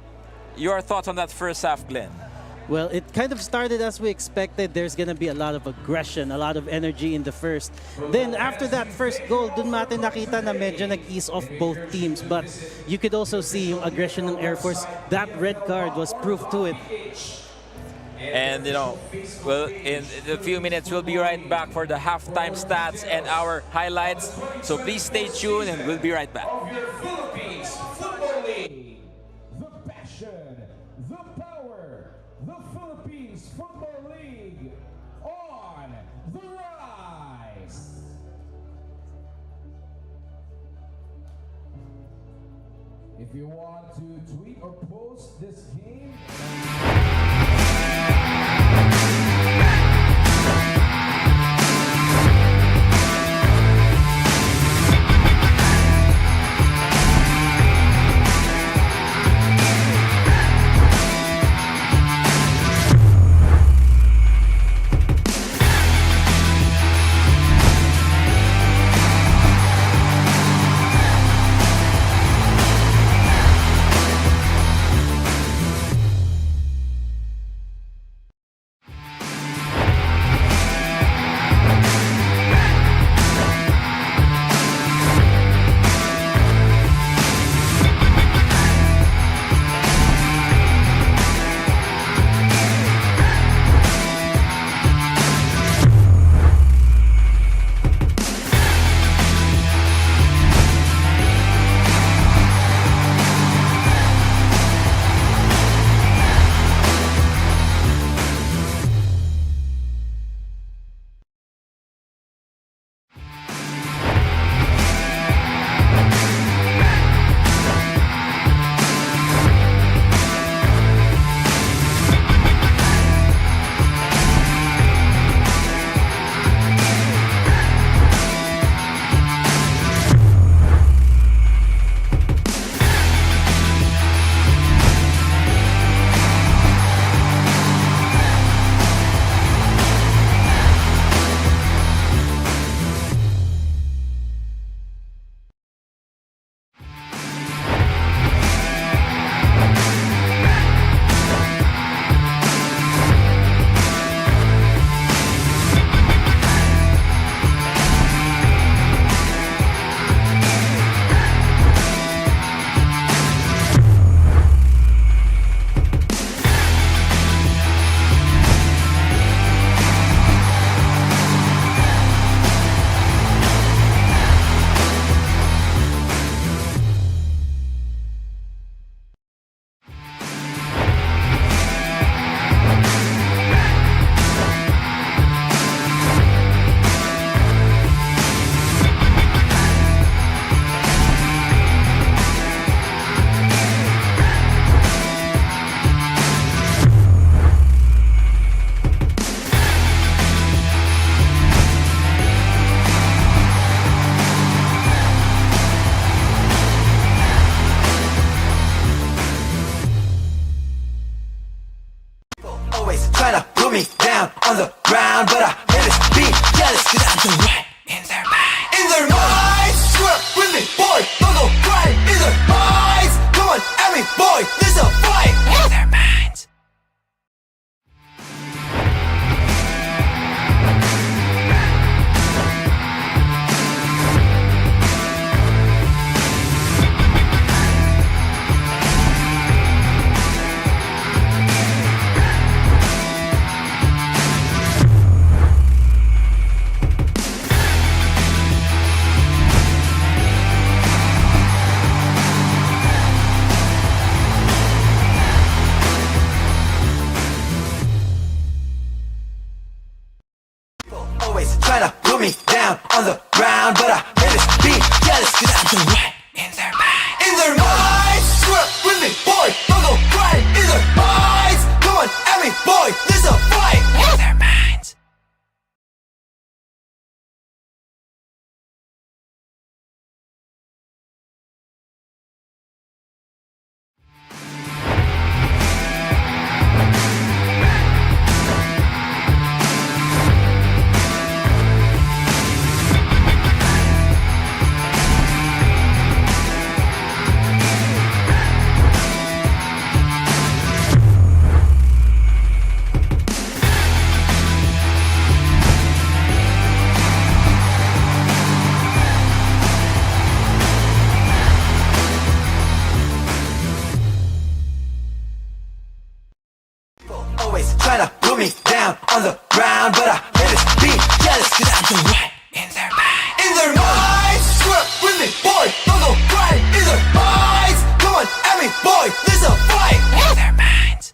Your thoughts on that first half, Glenn? Well, it kind of started as we expected. There's going to be a lot of aggression, a lot of energy in the first. Then after that first goal, dun natin nakita na medyo nag-ease off both teams. But you could also see yung aggression ng Air Force. That red card was proof to it. And well, in a few minutes we'll be right back for the halftime stats and our highlights. So please stay tuned, and we'll be right back. Of your Philippines Football League. The passion, the power, the Philippines Football League on the rise. If you want to tweet or post this game, always trying to put me down on the ground, but I hate it, being jealous, cause I'm the right in their minds. In their minds, swear with me, boy, don't go cry. In their minds, come on, at me, boy, there's a fight. In their minds. down on the ground, but I haters be jealous, cause I'm the right in their mind. In their minds, screw up with me, boy, don't go crying. In their minds, come on at me, boy, there's a fight. In their minds.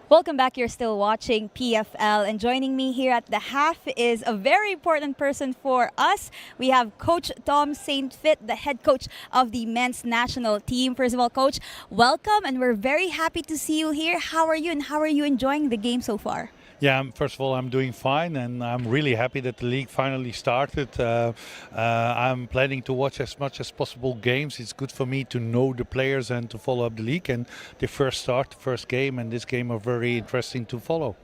Welcome back. You're still watching PFL, and joining me here at the half is a very important person for us. We have Coach Tom St. Fit, the head coach of the men's national team. First of all, Coach, welcome, and we're very happy to see you here. How are you, and how are you enjoying the game so far? Yeah, first of all, I'm doing fine, and I'm really happy that the league finally started. I'm planning to watch as much as possible games. It's good for me to know the players and to follow up the league. And the first game, and this game are very interesting to follow.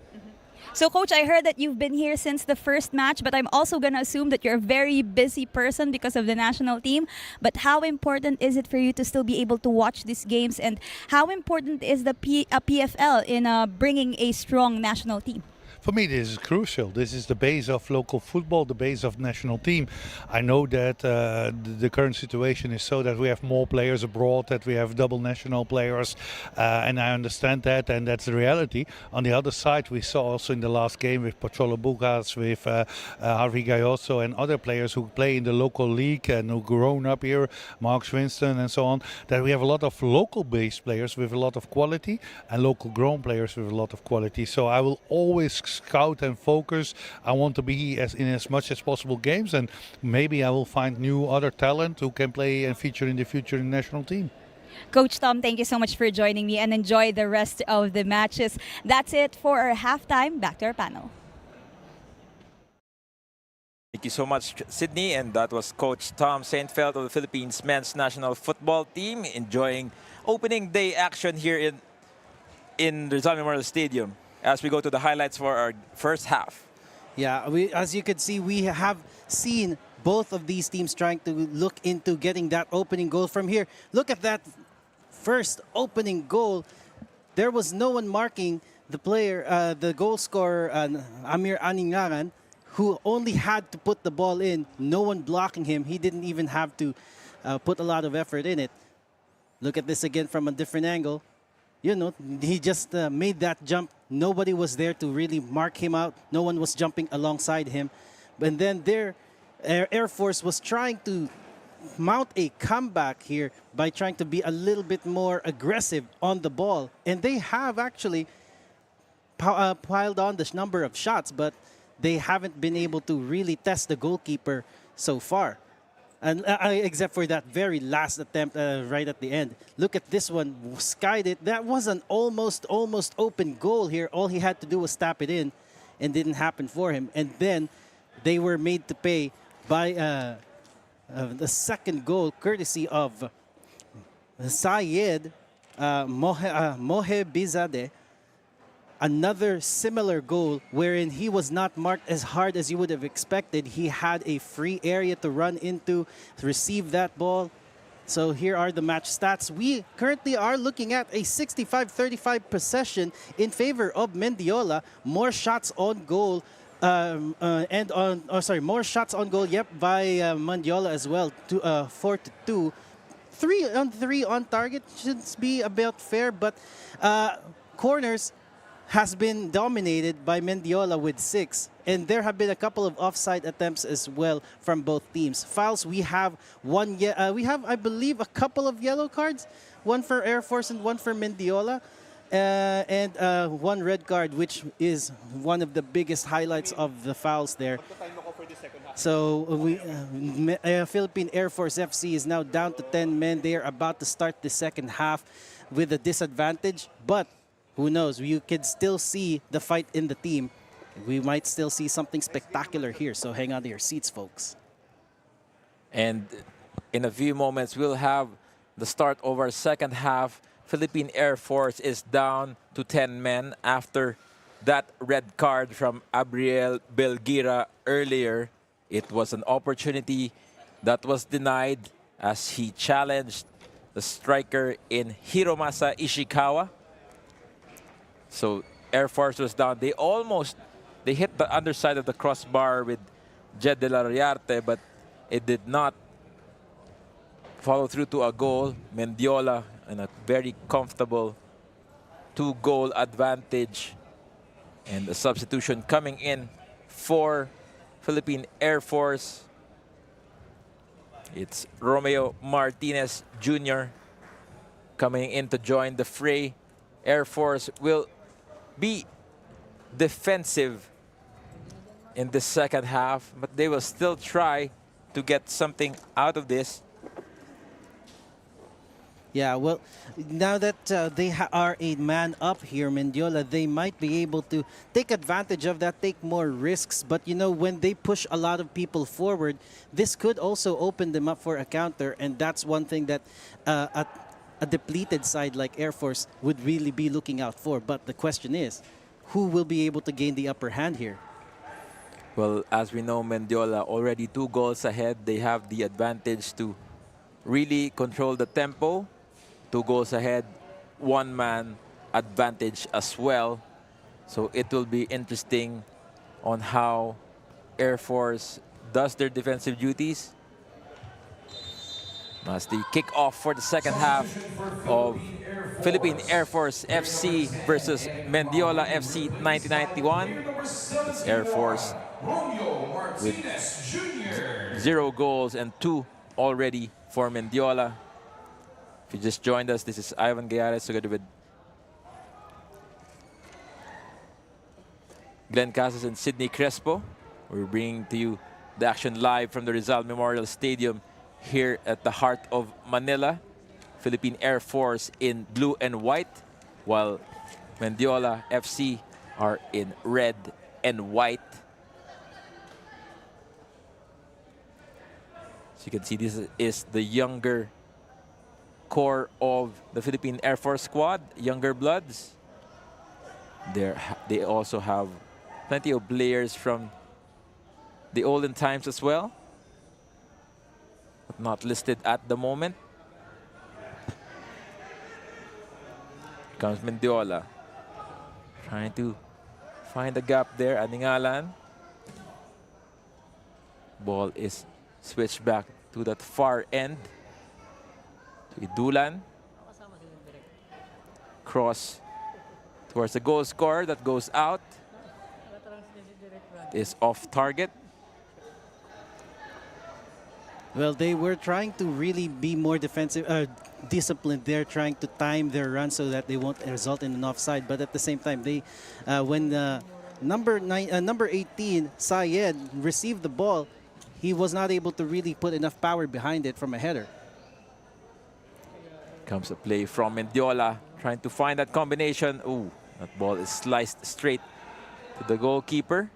So, Coach, I heard that you've been here since the first match, but I'm also going to assume that you're a very busy person because of the national team. But how important is it for you to still be able to watch these games, and how important is the PFL in bringing a strong national team? For me, this is crucial. This is the base of local football, the base of national team. I know that the current situation is so that we have more players abroad, that we have double national players, and I understand that, and that's the reality. On the other side, we saw also in the last game with Pocholo Bugas, with Harvey Gayoso and other players who play in the local league and who grown up here, Mark Swinston and so on, that we have a lot of local-based players with a lot of quality and local-grown players with a lot of quality. So I will always scout and focus. I want to be in as much as possible games, and maybe I will find new other talent who can play and feature in the future in the national team. Coach Tom, thank you so much for joining me and enjoy the rest of the matches. That's it for our halftime. Back to our panel. Thank you so much, Sydney. And that was Coach Tom Saintfeld of the Philippines men's national football team enjoying opening day action here in Rizal Memorial Stadium as we go to the highlights for our first half. Yeah, as you can see, we have seen both of these teams trying to look into getting that opening goal from here. Look at that first opening goal. There was no one marking the player, the goal scorer, Amir Aningaran, who only had to put the ball in. No one blocking him. He didn't even have to put a lot of effort in it. Look at this again from a different angle. You know, he just made that jump. Nobody was there to really mark him out. No one was jumping alongside him. And then Air Force was trying to mount a comeback here by trying to be a little bit more aggressive on the ball. And they have actually piled on this number of shots, but they haven't been able to really test the goalkeeper so far. And except for that very last attempt right at the end. Look at this one, skied it. That was an almost open goal here. All he had to do was tap it in, and didn't happen for him. And then they were made to pay by the second goal, courtesy of Sayed Mohe Bizadeh. Another similar goal wherein he was not marked as hard as you would have expected. He had a free area to run into, to receive that ball. So here are the match stats. We currently are looking at a 65-35 possession in favor of Mendiola. More shots on goal more shots on goal, by Mendiola as well, 4-2. 3-on-3 on target should be about fair, but corners has been dominated by Mendiola with 6. And there have been a couple of offside attempts as well from both teams. Fouls, we have I believe, a couple of yellow cards. One for Air Force and one for Mendiola. And one red card, which is one of the biggest highlights of the fouls there. So Philippine Air Force FC is now down to 10 men. They are about to start the second half with a disadvantage, but who knows? You can still see the fight in the team. We might still see something spectacular here, so hang on to your seats, folks. And in a few moments, we'll have the start of our second half. Philippine Air Force is down to 10 men after that red card from Abriel Belgira earlier. It was an opportunity that was denied as he challenged the striker in Hiromasa Ishikawa. So Air Force was down. They hit the underside of the crossbar with Jed de la Riarte, but it did not follow through to a goal. Mendiola in a very comfortable 2-goal advantage. And the substitution coming in for Philippine Air Force. It's Romeo Martinez Jr. coming in to join the fray. Air Force will be defensive in the second half, but they will still try to get something out of this. Yeah, well, now that they are a man up here, Mendiola, they might be able to take advantage of that, take more risks. But, you know, when they push a lot of people forward, this could also open them up for a counter. And that's one thing that a depleted side like Air Force would really be looking out for. But the question is, who will be able to gain the upper hand here? Well, as we know, Mendiola already 2 goals ahead. They have the advantage to really control the tempo. 2 goals ahead, 1-man advantage as well. So it will be interesting on how Air Force does their defensive duties. That's the kickoff for the second half of Philippine Air Force FC versus Mendiola FC 1991. It's Air Force with 0 goals and 2 already for Mendiola. If you just joined us, this is Ivan Gayares together with Glenn Casas and Sydney Crespo. We're bringing to you the action live from the Rizal Memorial Stadium here at the heart of Manila. Philippine Air Force in blue and white, while Mendiola FC are in red and white. So you can see this is the younger core of the Philippine Air Force squad, younger bloods. They also have plenty of players from the olden times as well, but not listed at the moment. Here comes Mendiola, trying to find the gap there. Aningalan. Ball is switched back to that far end. To Idulan. Cross towards the goal scorer that goes out. It is off target. Well, they were trying to really be more defensive, disciplined. They're trying to time their run so that they won't result in an offside. But at the same time, they, when number 18 Sayed received the ball, he was not able to really put enough power behind it from a header. Comes a play from Mendiola, trying to find that combination. Ooh, that ball is sliced straight to the goalkeeper.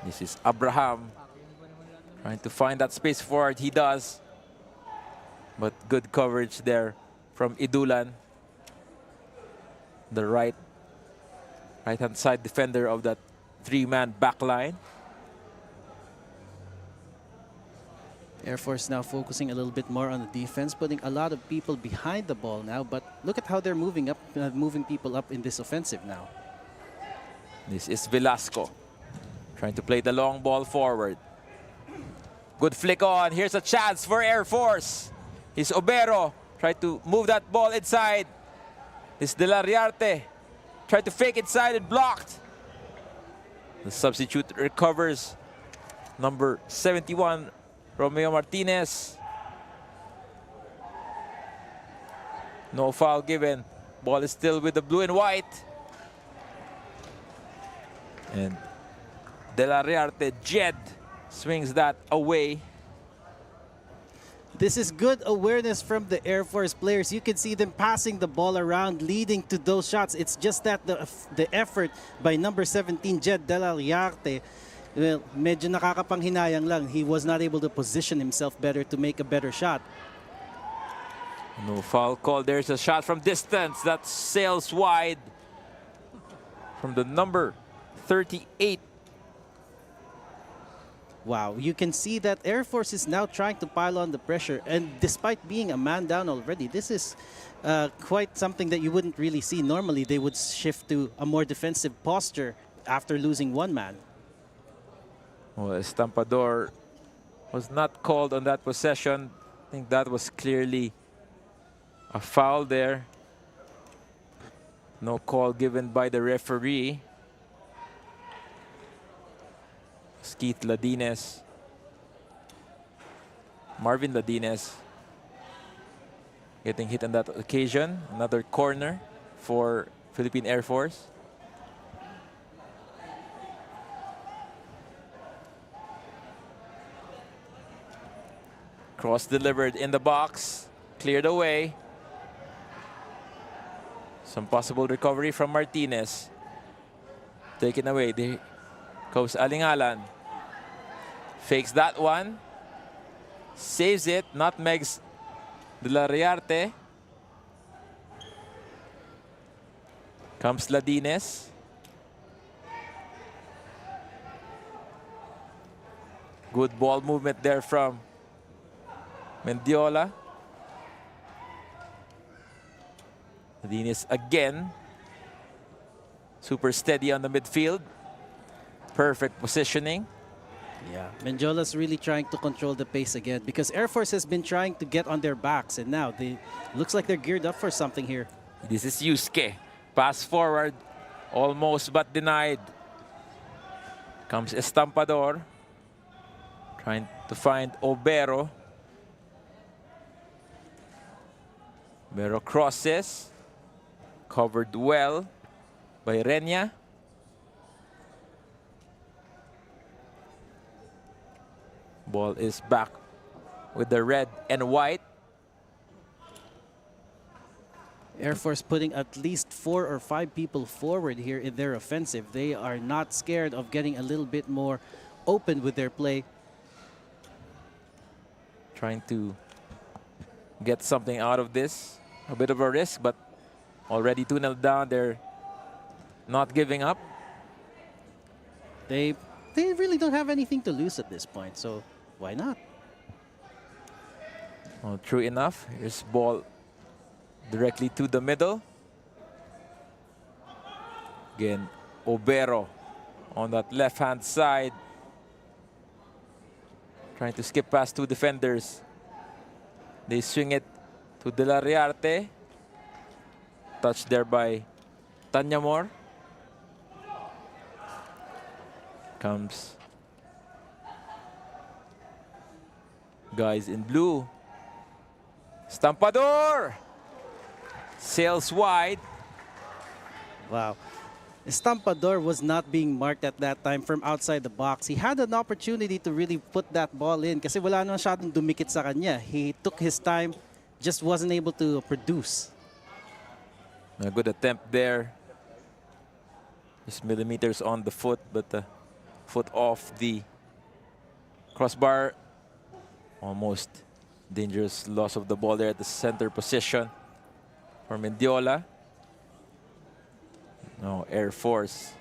This is Abraham trying to find that space forward. He does. But good coverage there from Idulan, the right-hand side defender of that 3-man back line. Air Force now focusing a little bit more on the defense, putting a lot of people behind the ball now. But look at how they're moving up, moving people up in this offensive now. This is Velasco trying to play the long ball forward. Good flick on. Here's a chance for Air Force. It's Obero. Try to move that ball inside. It's De La Riarte. Tried to fake inside and blocked. The substitute recovers. Number 71, Romeo Martinez. No foul given. Ball is still with the blue and white. And De La Riarte, Jed, swings that away. This is good awareness from the Air Force players. You can see them passing the ball around, leading to those shots. It's just that the effort by number 17, Jed De La Riarte, well, medyo nakakapanghinayang lang. He was not able to position himself better to make a better shot. No foul call. There's a shot from distance that sails wide from the number 38. Wow, you can see that Air Force is now trying to pile on the pressure, and despite being a man down already, this is quite something that you wouldn't really see. Normally, they would shift to a more defensive posture after losing one man. Well, Estampador was not called on that possession. I think that was clearly a foul there. No call given by the referee. Keith Ladines, Marvin Ladines getting hit on that occasion. Another corner for Philippine Air Force. Cross delivered in the box, cleared away. Some possible recovery from Martinez. Taken away. There goes Alingalan. Fakes that one. Saves it. Nutmegs De La Riarte. Comes Ladines. Good ball movement there from Mendiola. Dinis again. Super steady on the midfield. Perfect positioning. Yeah, Mendiola's really trying to control the pace again because Air Force has been trying to get on their backs, and now they looks like they're geared up for something here. This is Yusuke. Pass forward. Almost but denied. Comes Estampador. Trying to find Obero. Obero crosses. Covered well by Renya. Ball is back with the red and white. Air Force putting at least 4 or 5 people forward here in their offensive. They are not scared of getting a little bit more open with their play. Trying to get something out of this. A bit of a risk, but already 2-0 down. They're not giving up. They really don't have anything to lose at this point, so why not? Well, true enough. Here's ball directly to the middle. Again, Obero on that left-hand side. Trying to skip past 2 defenders. They swing it to De La Riarte. Touched there by Tanyamor. Comes guys in blue. Estampador sails wide. Wow. Estampador was not being marked at that time from outside the box. He had an opportunity to really put that ball in kasi wala na masyadong dumikit sa kanya. He took his time, just wasn't able to produce. A good attempt there. Just millimeters on the foot, but the foot off the crossbar. Almost dangerous loss of the ball there at the center position for Mendiola. No, Air Force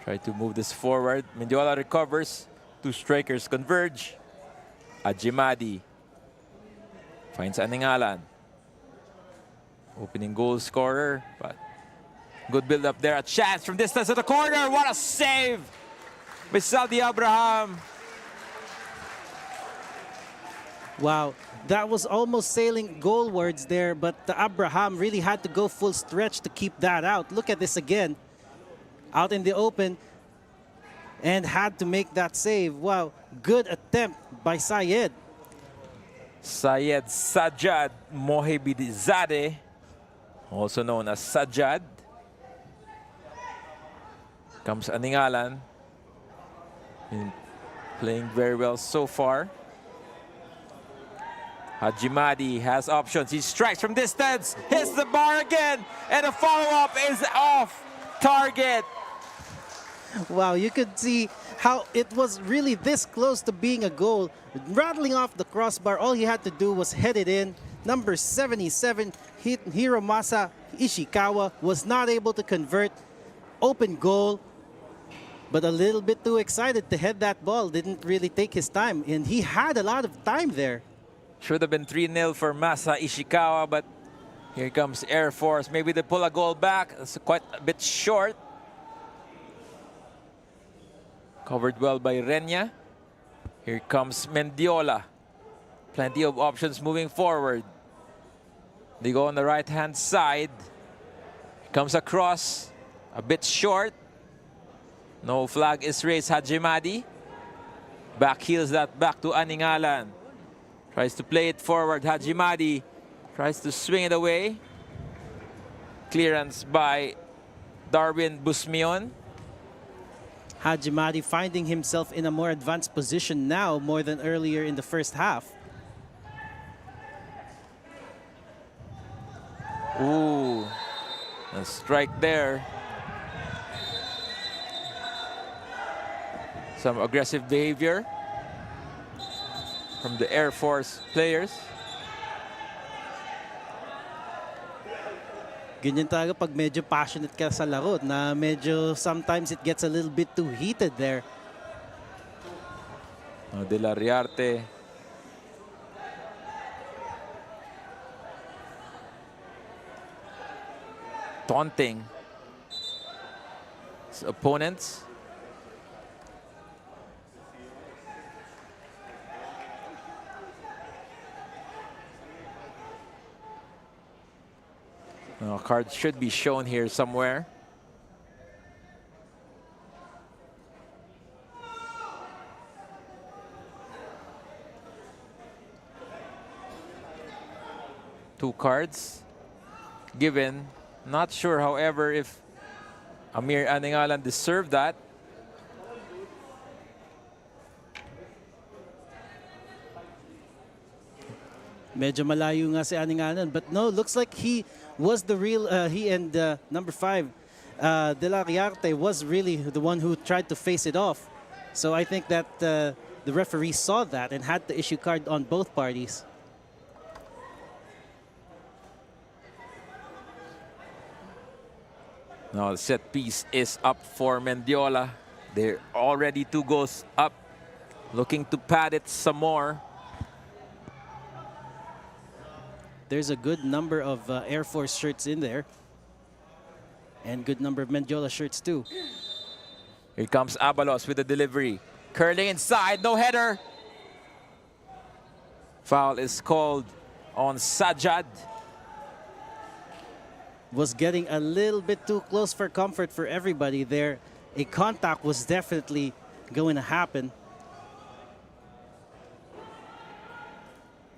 try to move this forward. Mendiola recovers. 2 strikers converge. Ajimadi finds Aningalan. Opening goal scorer, but good build up there. A chance from distance at the corner. What a save by Saldi Abraham. Wow, that was almost sailing goalwards there, but the Abraham really had to go full stretch to keep that out. Look at this again. Out in the open and had to make that save. Wow, good attempt by Syed. Syed Sajad Mohebidizade, also known as Sajad. Comes Aningalan. Been playing very well so far. Hajimadi has options. He strikes from distance, hits the bar again, and the follow-up is off target. Wow, you could see how it was really this close to being a goal. Rattling off the crossbar, all he had to do was head it in. Number 77, Hiromasa Ishikawa, was not able to convert. Open goal, but a little bit too excited to head that ball. Didn't really take his time, and he had a lot of time there. Should have been 3-0 for Masa Ishikawa, but here comes Air Force. Maybe they pull a goal back. It's quite a bit short. Covered well by Renya. Here comes Mendiola. Plenty of options moving forward. They go on the right-hand side. Here comes a cross. A bit short. No flag is raised. Hajimadi. Back heels that back to Aningalan. Tries to play it forward. Hajimadi tries to swing it away. Clearance by Darwin Busmion. Hajimadi finding himself in a more advanced position now more than earlier in the first half. Ooh, a strike there. Some aggressive behavior from the Air Force players. Ganyan talaga pag medyo passionate ka sa laro na medyo sometimes it gets a little bit too heated there. De La Riarte. taunting his opponents. A card should be shown here somewhere. Two cards given. Not sure, however, if Amir Aningalan deserved that. Medyo malayo nga si Aningalan, but no, looks like he was the real, he and number 5, De La Riarte was really the one who tried to face it off. So I think that the referee saw that and had to issue card on both parties. Now the set piece is up for Mendiola. They're already 2 goals up, looking to pad it some more. There's a good number of Air Force shirts in there. And good number of Mendiola shirts too. Here comes Abalos with the delivery. Curling inside, no header. Foul is called on Sajad. Was getting a little bit too close for comfort for everybody there. A contact was definitely going to happen.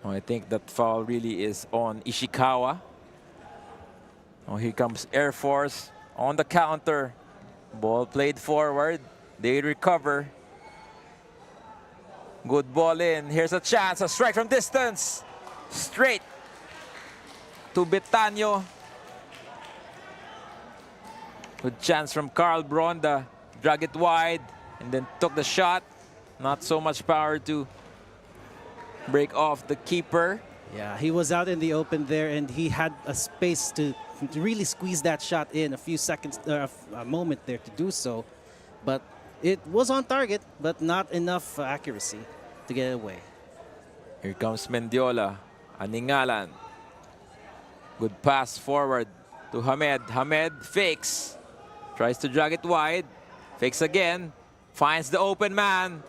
Oh, I think that foul really is on Ishikawa. Oh, here comes Air Force on the counter. Ball played forward. They recover. Good ball in. Here's a chance. A strike from distance. Straight to Betano. Good chance from Carl Bronda. Drag it wide and then took the shot. Not so much power to break off the keeper. Yeah, he was out in the open there and he had a space to really squeeze that shot in, a few seconds, a moment there to do so. But it was on target, but not enough accuracy to get away. Here comes Mendiola. Aningalan. Good pass forward to Hamed. Hamed fakes. Tries to drag it wide. Fakes again. Finds the open man.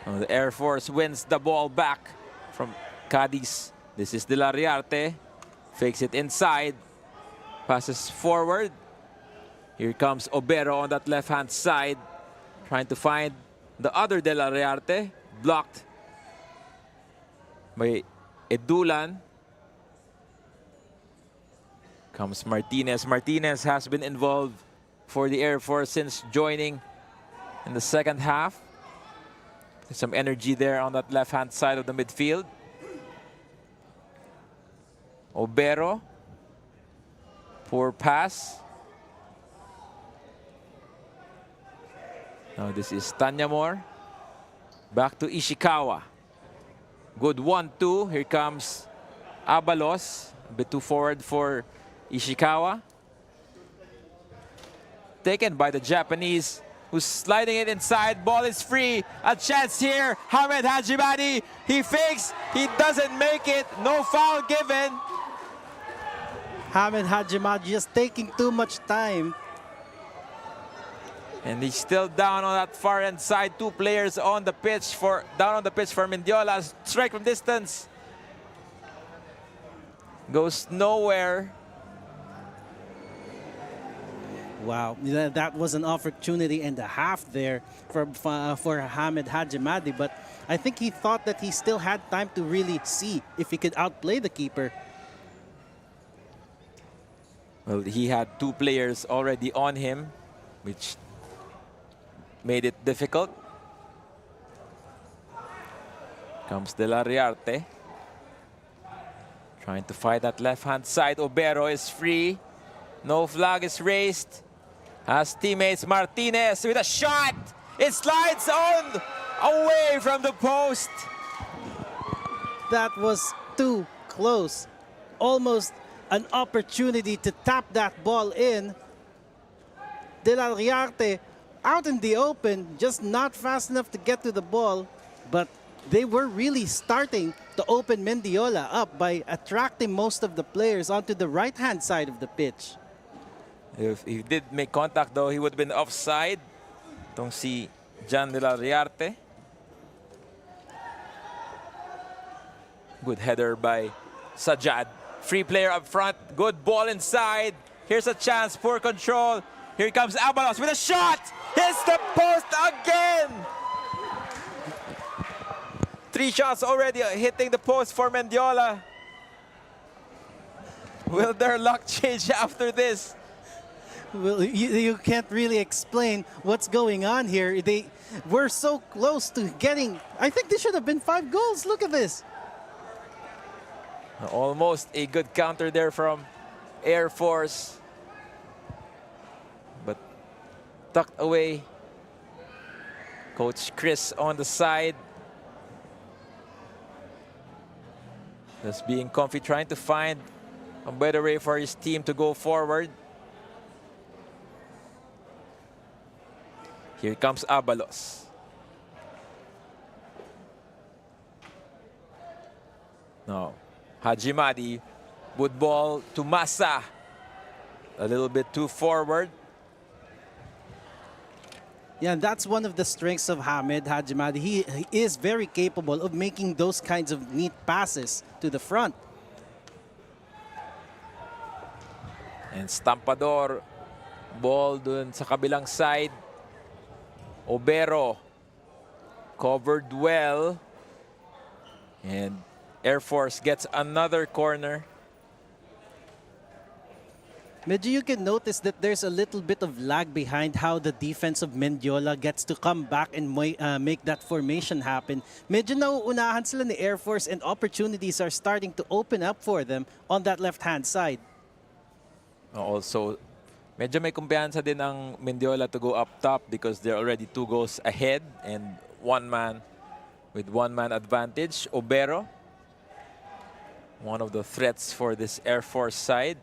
Oh, the Air Force wins the ball back from Cadiz. This is De La Riarte. Fakes it inside. Passes forward. Here comes Obero on that left-hand side. Trying to find the other De La Riarte. Blocked by Edulan. Comes Martinez. Martinez has been involved for the Air Force since joining in the second half. Some energy there on that left-hand side of the midfield. Obero. Poor pass. Now this is Tanyamor. Back to Ishikawa. Good 1-2. Here comes Abalos. A bit too forward for Ishikawa. Taken by the Japanese, who's sliding it inside. Ball is free. A chance here. Hamed Hajimadi. He fakes. He doesn't make it. No foul given. Hamed Hajimadi just taking too much time. And he's still down on that far end side. 2 players on the pitch for Mendiola. Strike from distance. Goes nowhere. Wow, that was an opportunity and a half there for Hamed Hajimadi, but I think he thought that he still had time to really see if he could outplay the keeper. Well, he had 2 players already on him, which made it difficult. Comes De La Riarte. Trying to fight that left-hand side. Obero is free. No flag is raised. Has teammates Martinez with a shot. It slides on away from the post. That was too close. Almost an opportunity to tap that ball in. De La Riarte out in the open, just not fast enough to get to the ball. But they were really starting to open Mendiola up by attracting most of the players onto the right-hand side of the pitch. If he did make contact though, he would have been offside. Itong si Jan de la Riarte. Good header by Sajad. Free player up front. Good ball inside. Here's a chance. Poor control. Here comes Abalos with a shot. Hits the post again. 3 shots already hitting the post for Mendiola. Will their luck change after this? Well, you can't really explain what's going on here. They were so close to getting. I think they should have been 5 goals. Look at this. Almost a good counter there from Air Force. But tucked away. Coach Chris on the side. Just being comfy, trying to find a better way for his team to go forward. Here comes Abalos. Now, Hajimadi would ball to Massa. A little bit too forward. Yeah, and that's one of the strengths of Hamed Hajimadi. He is very capable of making those kinds of neat passes to the front. And Stampador, ball dun sa kabilang side. Obero, covered well. And Air Force gets another corner. Medyo you can notice that there's a little bit of lag behind how the defense of Mendiola gets to come back and make that formation happen. Medyo nauunahan sila ni Air Force and opportunities are starting to open up for them on that left-hand side. Also, medyo may kumpiyansa din ang Mendiola to go up top because they're already 2 goals ahead and one man advantage. Obero, one of the threats for this Air Force side.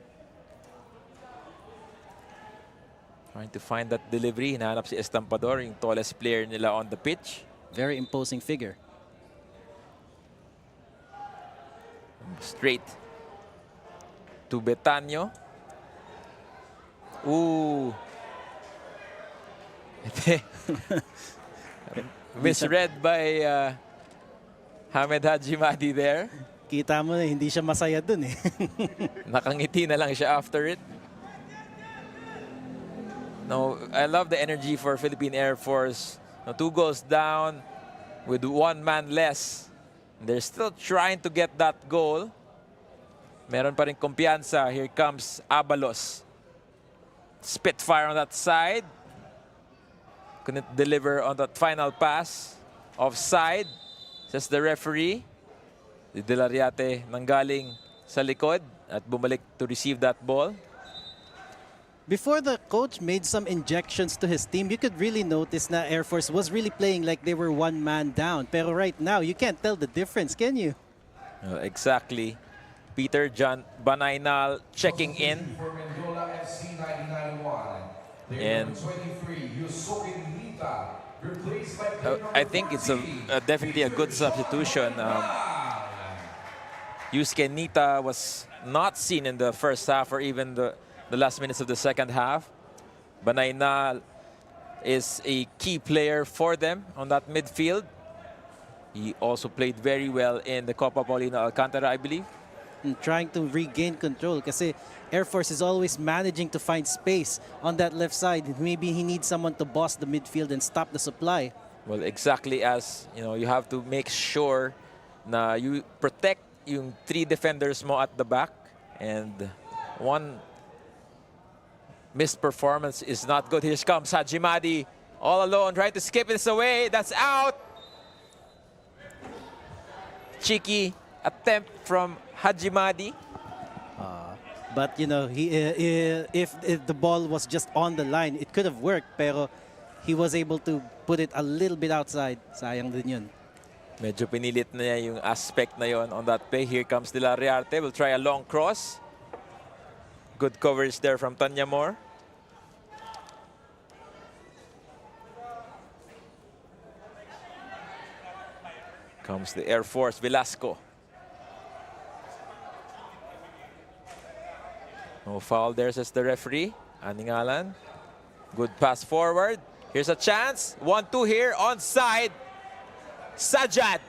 Trying to find that delivery. Hinahanap si Estampador, yung tallest player nila on the pitch. Very imposing figure. Straight to Betanyo. Ooh. Misread by Hamed Hajimadi there. Kita mo na hindi siya masaya dun eh. Nakangiti na lang siya after it. No, I love the energy for Philippine Air Force. No, 2 goals down with 1 man less. They're still trying to get that goal. Meron pa rin kumpiyansa. Here comes Abalos. Spitfire on that side. Couldn't deliver on that final pass. Offside, says the referee. De La Riate nanggaling sa likod at bumalik to receive that ball. Before the coach made some injections to his team, you could really notice that Air Force was really playing like they were 1 man down. Pero right now, you can't tell the difference, can you? Exactly. Peter John Banaynal checking in. For Mendiola FC 1991. And 23, Yusuke Nita, replaced by I think it's definitely a good substitution. Yusuke Nita was not seen in the first half or even the last minutes of the second half. Banaynal is a key player for them on that midfield. He also played very well in the Copa Paulina Alcantara, I believe. And trying to regain control kasi Air Force is always managing to find space on that left side. Maybe he needs someone to boss the midfield and stop the supply. Well, exactly as, you have to make sure na you protect yung 3 defenders mo at the back, and one missed performance is not good. Here comes Hajimadi all alone, trying to skip this away. That's out. Cheeky attempt from Hajimadi. But if the ball was just on the line, it could have worked. Pero he was able to put it a little bit outside. Sayang din yun. Medyo pinilit na niya yung aspect na yon on that play. Here comes De La Riarte. Will try a long cross. Good coverage there from Tanyamor. Comes the Air Force, Velasco. No foul there, says the referee. Aningalan. Good pass forward. Here's a chance. 1-2 here. Onside. Sajad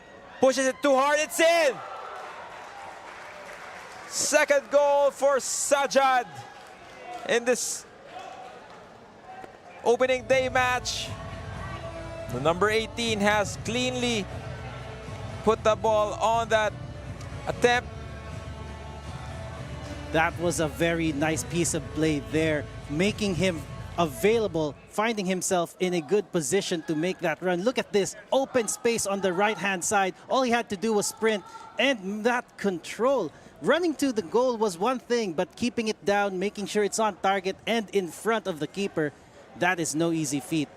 pushes it too hard. It's in. Second goal for Sajad in this opening day match. The number 18 has cleanly put the ball on that attempt. That was a very nice piece of play there, making him available, finding himself in a good position to make that run. Look at this open space on the right-hand side. All he had to do was sprint, and that control. Running to the goal was one thing, but keeping it down, making sure it's on target and in front of the keeper, that is no easy feat.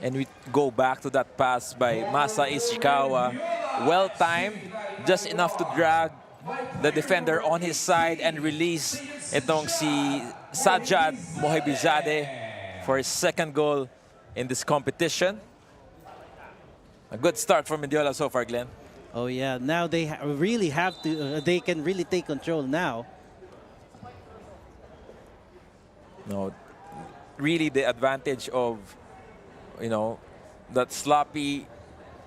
And we go back to that pass by Masa Ishikawa. Well-timed, just enough to drag the defender on his side and release itong si Sajad Mohebizade for his second goal in this competition. A good start for Mendiola so far, Glenn. Oh yeah, now they really have to, they can really take control now. No, really the advantage of, that sloppy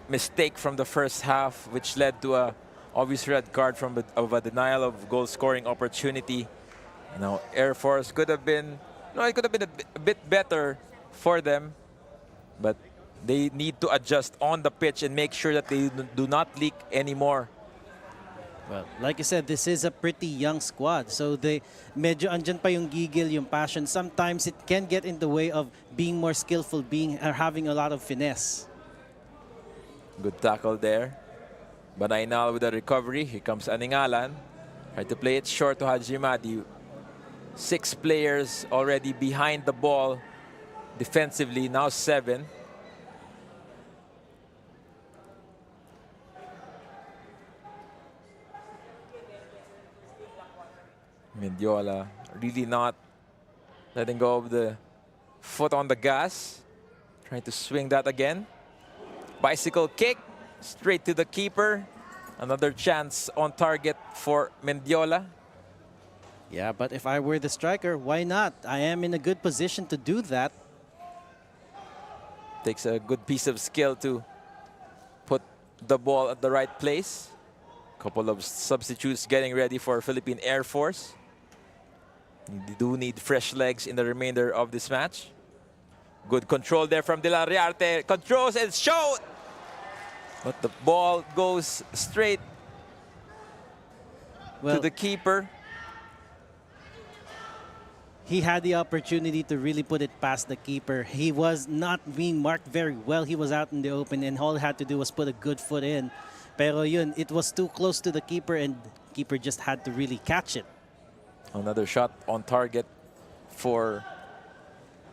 mistake from the first half, which led to a obvious red card of a denial of goal scoring opportunity. Now Air Force could have been, it could have been a bit better for them, but they need to adjust on the pitch and make sure that they do not leak anymore. Well, like I said, this is a pretty young squad, so they medyo andyan pa yung gigil, yung passion. Sometimes it can get in the way of being more skillful, having a lot of finesse. Good tackle there. Banaynal with a recovery. Here comes Aningalan. Try to play it short to Hajimadi. 6 players already behind the ball defensively, now 7. Mendiola really not letting go of the foot on the gas. Trying to swing that again. Bicycle kick straight to the keeper. Another chance on target for Mendiola. Yeah, but if I were the striker, why not? I am in a good position to do that. Takes a good piece of skill to put the ball at the right place. Couple of substitutes getting ready for Philippine Air Force. They do need fresh legs in the remainder of this match. Good control there from De La Riarte. Controls and shot! But the ball goes straight to the keeper. He had the opportunity to really put it past the keeper. He was not being marked very well. He was out in the open, and all he had to do was put a good foot in. Pero yun, it was too close to the keeper, and the keeper just had to really catch it. Another shot on target for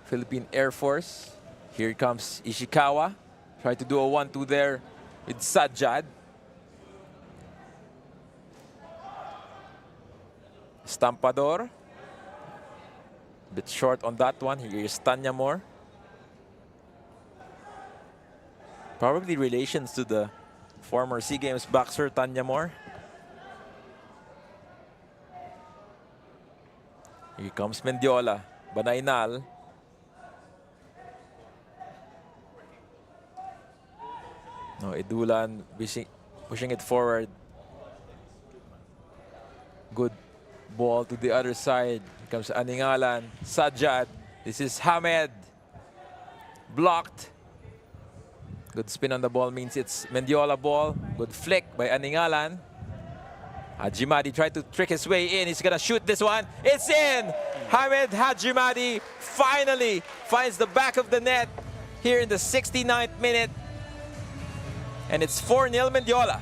Philippine Air Force. Here comes Ishikawa. Try to do a 1-2 there with Sajad. Stampador. Bit short on that one. Here's Tanyamor. Probably relations to the former SEA Games boxer Tanyamor. Here comes Mendiola. Banaynal. No, Edulan pushing it forward. Good ball to the other side. Here comes Aningalan. Sajad. This is Hamed. Blocked. Good spin on the ball means it's Mendiola ball. Good flick by Aningalan. Hajimadi tried to trick his way in. He's going to shoot this one. It's in! Hamed Hajimadi finally finds the back of the net here in the 69th minute. And it's 4-0 Mendiola.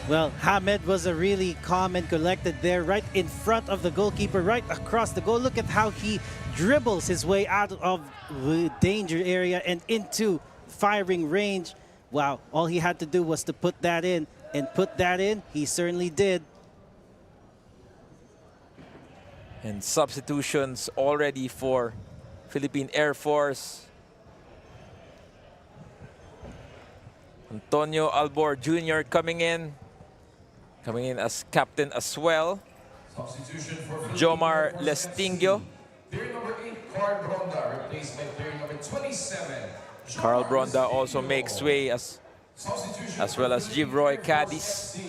Well, Hamed was a really calm and collected there, right in front of the goalkeeper, right across the goal. Look at how he dribbles his way out of the danger area and into firing range. Wow, all he had to do was to put that in, and put that in, he certainly did. And substitutions already for Philippine Air Force. Antonio Albor Jr. coming in as captain as well. Substitution for Jomar Philippine Air Force Lestingio Player number 8, Carl Ronda, replaced by player number 27. Carl Bronda also makes way as well as Givroy Cadiz,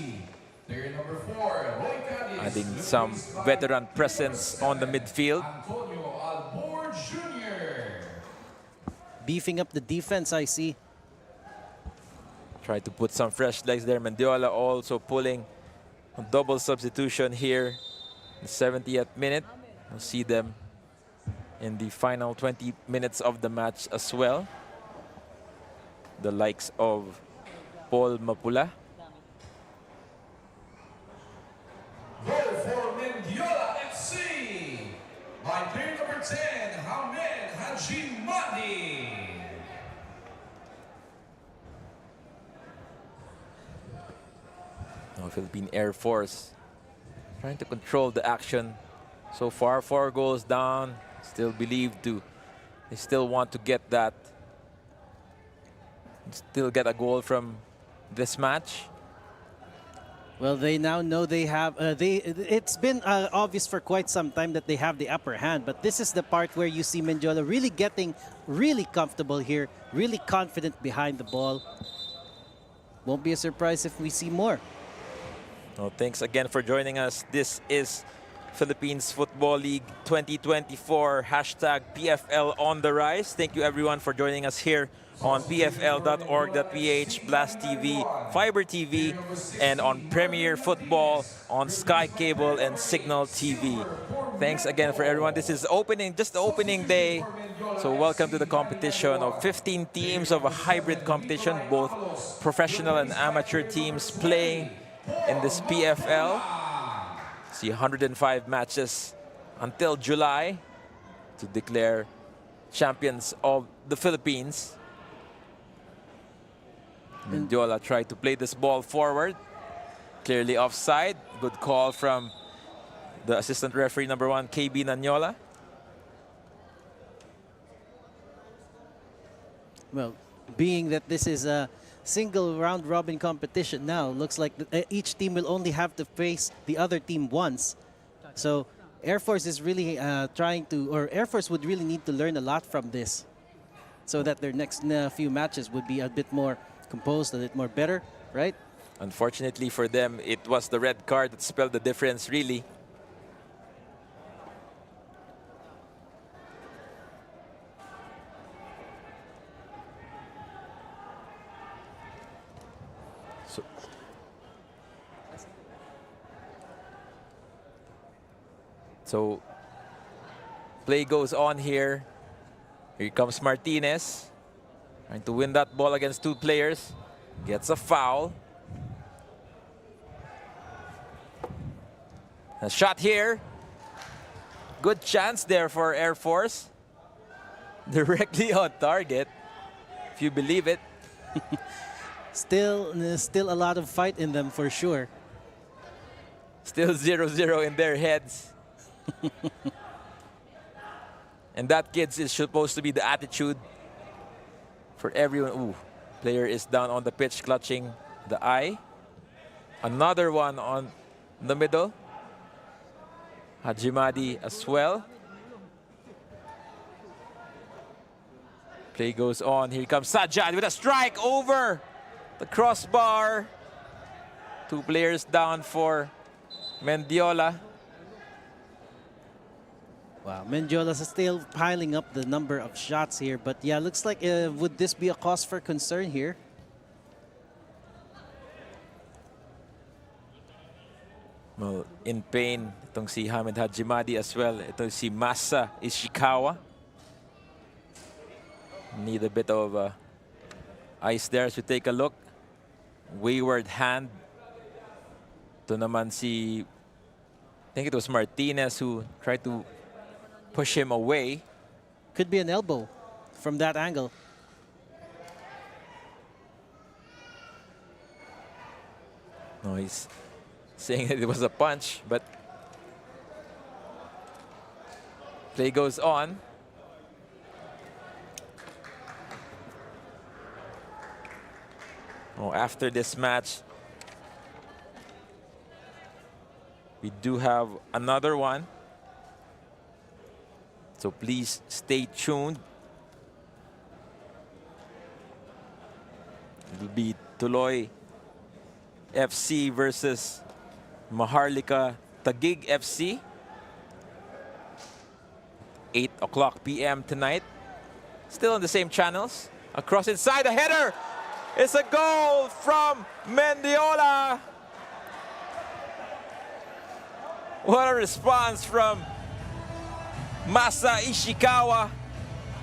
Player number 4, Roy Cadiz, adding some veteran presence on the midfield. Antonio Albor Jr. Beefing up the defense, I see. Try to put some fresh legs there. Mendiola also pulling a double substitution here in the 70th minute. We'll see them in the final 20 minutes of the match as well. The likes of Paul Mapula. Goal for Mendiola FC by player number 10, Hamed Hajimadi. Now Philippine Air Force trying to control the action. So far, 4 goals down. Still believed to. They still want to get that. Still get a goal from this match. Well, they now know they have. It's been obvious for quite some time that they have the upper hand, but this is the part where you see Mendiola really getting really comfortable here, really confident behind the ball. Won't be a surprise if we see more. Well, thanks again for joining us. This is Philippines Football League 2024, hashtag PFL on the rise. Thank you everyone for joining us here on pfl.org.ph, Blast TV, Fiber TV, and on Premier Football on Sky Cable and Signal TV. Thanks again for everyone. This is just the opening day. So welcome to the competition of 15 teams of a hybrid competition, both professional and amateur teams playing in this PFL. See 105 matches until July to declare champions of the Philippines. Mendiola tried to play this ball forward. Clearly offside. Good call from the assistant referee number 1, KB Nanyola. Well, being that this is a single round robin competition now, looks like each team will only have to face the other team once. So Air Force is really Air Force would really need to learn a lot from this so that their next few matches would be a bit more composed, a bit more better, right? Unfortunately for them, it was the red card that spelled the difference, really. So play goes on here. Here comes Martinez, trying to win that ball against 2 players. Gets a foul. A shot here. Good chance there for Air Force. Directly on target, if you believe it. Still a lot of fight in them for sure. Still 0-0 in their heads. And that, kids, is supposed to be the attitude for everyone. Ooh, player is down on the pitch clutching the eye. Another one on the middle. Hajimadi as well. Play goes on. Here comes Sajad with a strike over the crossbar. 2 players down for Mendiola. Wow, Mendiola's still piling up the number of shots here, but yeah, looks like would this be a cause for concern here? Well, in pain, itong si Hamed Hajimadi as well. Ito si Masa Ishikawa. Need a bit of ice there as we take a look. Wayward hand. Ito naman si, I think it was Martinez who tried to push him away. Could be an elbow from that angle. No, he's saying that it was a punch, but play goes on. Oh, after this match, we do have another one. So please stay tuned. It'll be Tuloy FC versus Maharlika Taguig FC. 8 p.m. tonight. Still on the same channels. Across inside, the header! It's a goal from Mendiola. What a response from Masa Ishikawa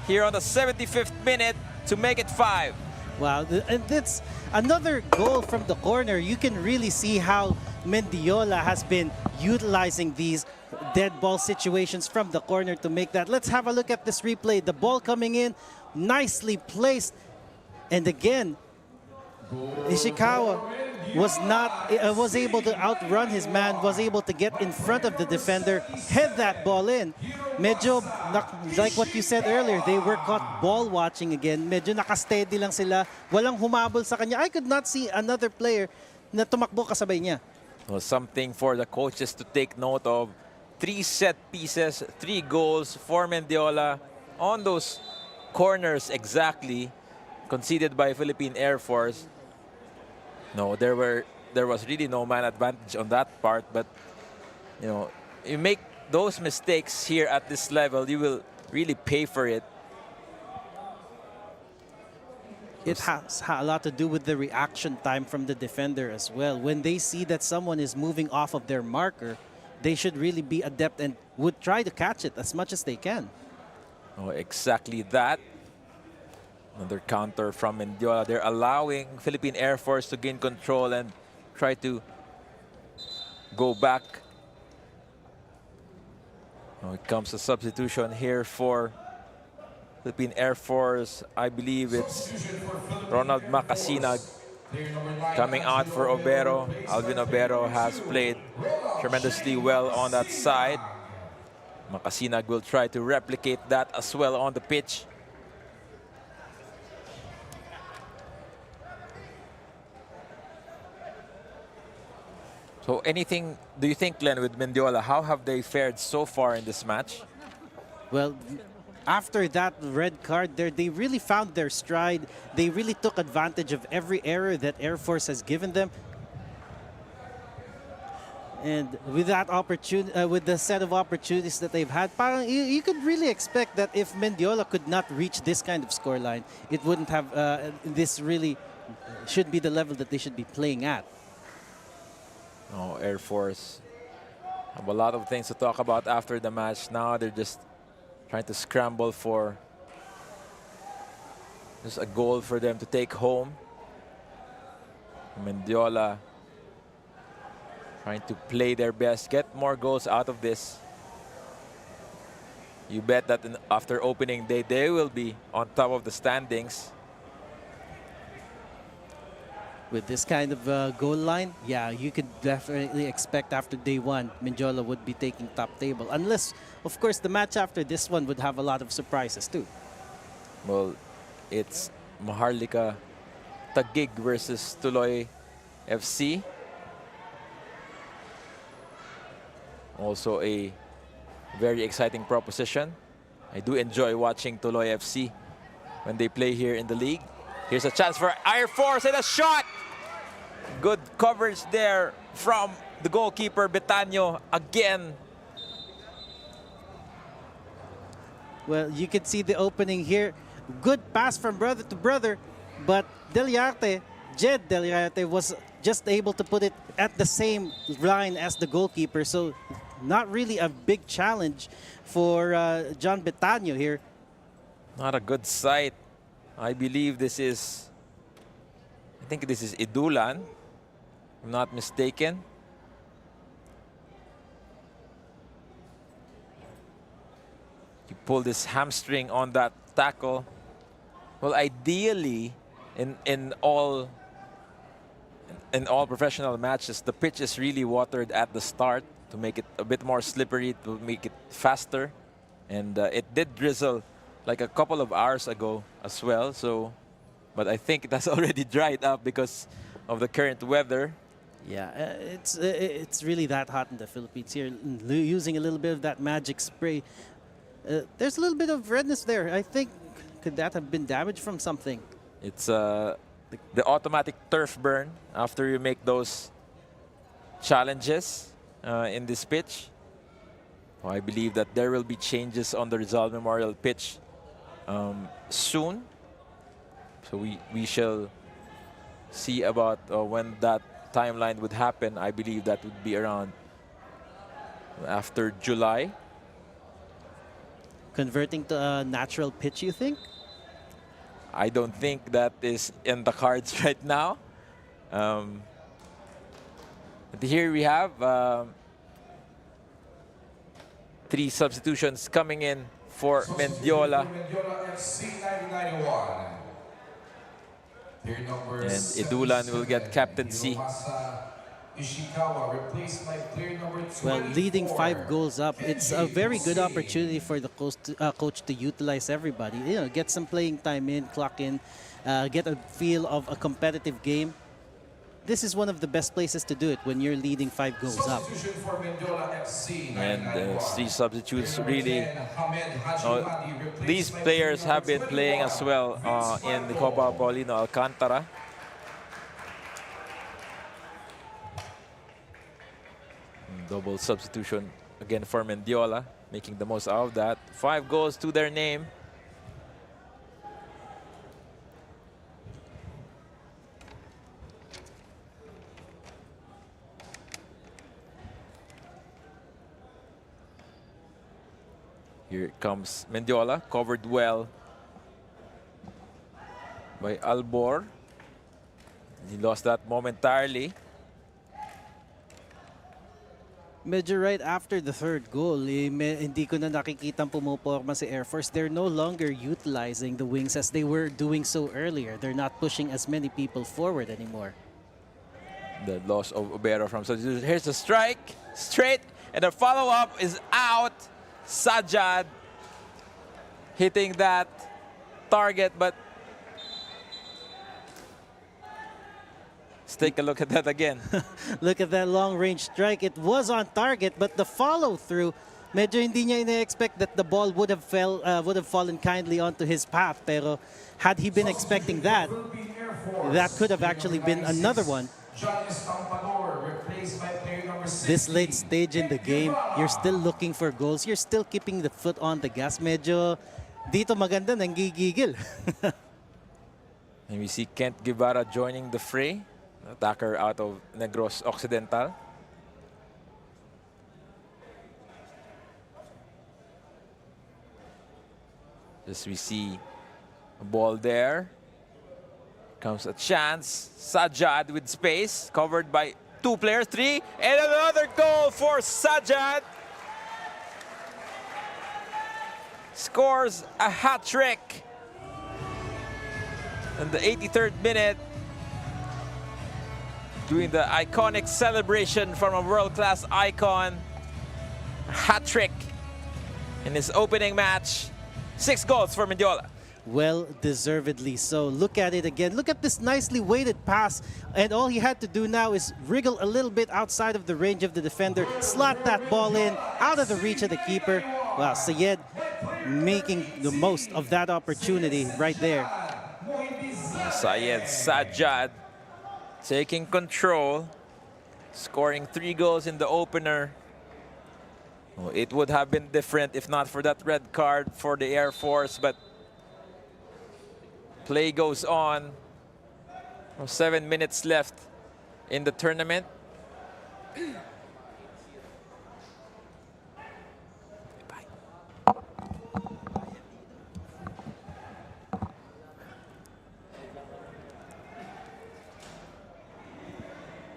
here on the 75th minute to make it 5. Wow, and that's another goal from the corner. You can really see how Mendiola has been utilizing these dead ball situations from the corner to make that. Let's have a look at this replay. The ball coming in, nicely placed. And again, Ishikawa was able to outrun his man, was able to get in front of the defender, head that ball in. Medyo, like what you said earlier, they were caught ball watching again. Medyo nakasteady lang sila. Walang humabol sa kanya. I could not see another player na tumakbo kasabay niya. Well, something for the coaches to take note of. 3 set pieces, 3 goals for Mendiola on those corners exactly conceded by Philippine Air Force. No, there was really no man advantage on that part, but you know, you make those mistakes here at this level, you will really pay for it. It has a lot to do with the reaction time from the defender as well. When they see that someone is moving off of their marker, they should really be adept and would try to catch it as much as they can. Oh, exactly that. Another counter from Mendiola. They're allowing Philippine Air Force to gain control and try to go back. Oh, it comes a substitution here for Philippine Air Force. I believe it's Ronald Macasinag coming out for Obero. Alvin Obero has played tremendously well on that side. Macasinag will try to replicate that as well on the pitch. So anything, do you think, Glenn, with Mendiola, how have they fared so far in this match? Well, after that red card there, they really found their stride. They really took advantage of every error that Air Force has given them. And with that opportunity, with the set of opportunities that they've had, parang you could really expect that if Mendiola could not reach this kind of scoreline, it wouldn't have, this really should be the level that they should be playing at. Oh, Air Force have a lot of things to talk about after the match. Now they're just trying to scramble for just a goal for them to take home. Mendiola trying to play their best, get more goals out of this. You bet that after opening day, they will be on top of the standings. With this kind of goal line, yeah, you could definitely expect after day 1, Mendiola would be taking top table. Unless, of course, the match after this one would have a lot of surprises too. Well, it's Maharlika Taguig versus Tuloy FC. Also a very exciting proposition. I do enjoy watching Tuloy FC when they play here in the league. Here's a chance for Air Force and a shot. Good coverage there from the goalkeeper, Betanyo, again. Well, you can see the opening here. Good pass from brother to brother, but Jed Deliarte was just able to put it at the same line as the goalkeeper. So not really a big challenge for John Betanyo here. Not a good sight. I believe this is, I think this is Idulan, if I'm not mistaken. He pulled his hamstring on that tackle. Well, ideally, in all professional matches, the pitch is really watered at the start to make it a bit more slippery, to make it faster. And it did drizzle like a couple of hours ago as well. So, but I think it has already dried up because of the current weather. Yeah, it's really that hot in the Philippines here. Using a little bit of that magic spray. There's a little bit of redness there. I think, could that have been damaged from something? It's the automatic turf burn after you make those challenges in this pitch. I believe that there will be changes on the Rizal Memorial pitch soon. So we shall see about when that timeline would happen. I believe that would be around after July. Converting to a natural pitch, you think? I don't think that is in the cards right now. But here we have 3 substitutions coming in for Mendiola. Mendiola FC 1991. And Edulan will get captaincy. Well, leading 5 goals up, it's a very good opportunity for the coach to utilize everybody. You know, get some playing time in, clock in, get a feel of a competitive game. This is one of the best places to do it when you're leading 5 goals up. And 3 substitutes really. These players have been playing as well in the Copa Paulino Alcantara. Double substitution again for Mendiola, making the most out of that. 5 goals to their name. Here comes Mendiola, covered well by Albor. He lost that momentarily. Medyo right after the 3rd goal, hindi ko na nakikitang pumuporma si Air Force. They're no longer utilizing the wings as they were doing so earlier. They're not pushing as many people forward anymore. The loss of Obero from substitution. Here's the strike, straight, and the follow-up is out. Sajad hitting that target, but let's take a look at that again. Look at that long-range strike. It was on target, but the follow-through, medyo hindi niya ina-expect that the ball would have fallen kindly onto his path. Pero had he been expecting that, that could have actually been another one. This late stage in the game, you're still looking for goals. You're still keeping the foot on the gas. Medyo dito maganda nanggigigil. And we see Kent Guevara joining the fray. Attacker out of Negros Occidental. As we see a ball there. Comes a chance. Sajad with space, covered by 2 players, 3, and another goal for Sajad. Scores a hat trick in the 83rd minute, doing the iconic celebration from a world-class icon. Hat trick in his opening match. 6 goals for Mendiola. Well, deservedly so. Look at it again. Look at this nicely weighted pass. And all he had to do now is wriggle a little bit outside of the range of the defender, slot that ball in, out of the reach of the keeper. Wow, Sayed making the most of that opportunity right there. Sayed Sajad taking control, scoring 3 goals in the opener. Oh, it would have been different if not for that red card for the Air Force, but play goes on. 7 minutes left in the tournament.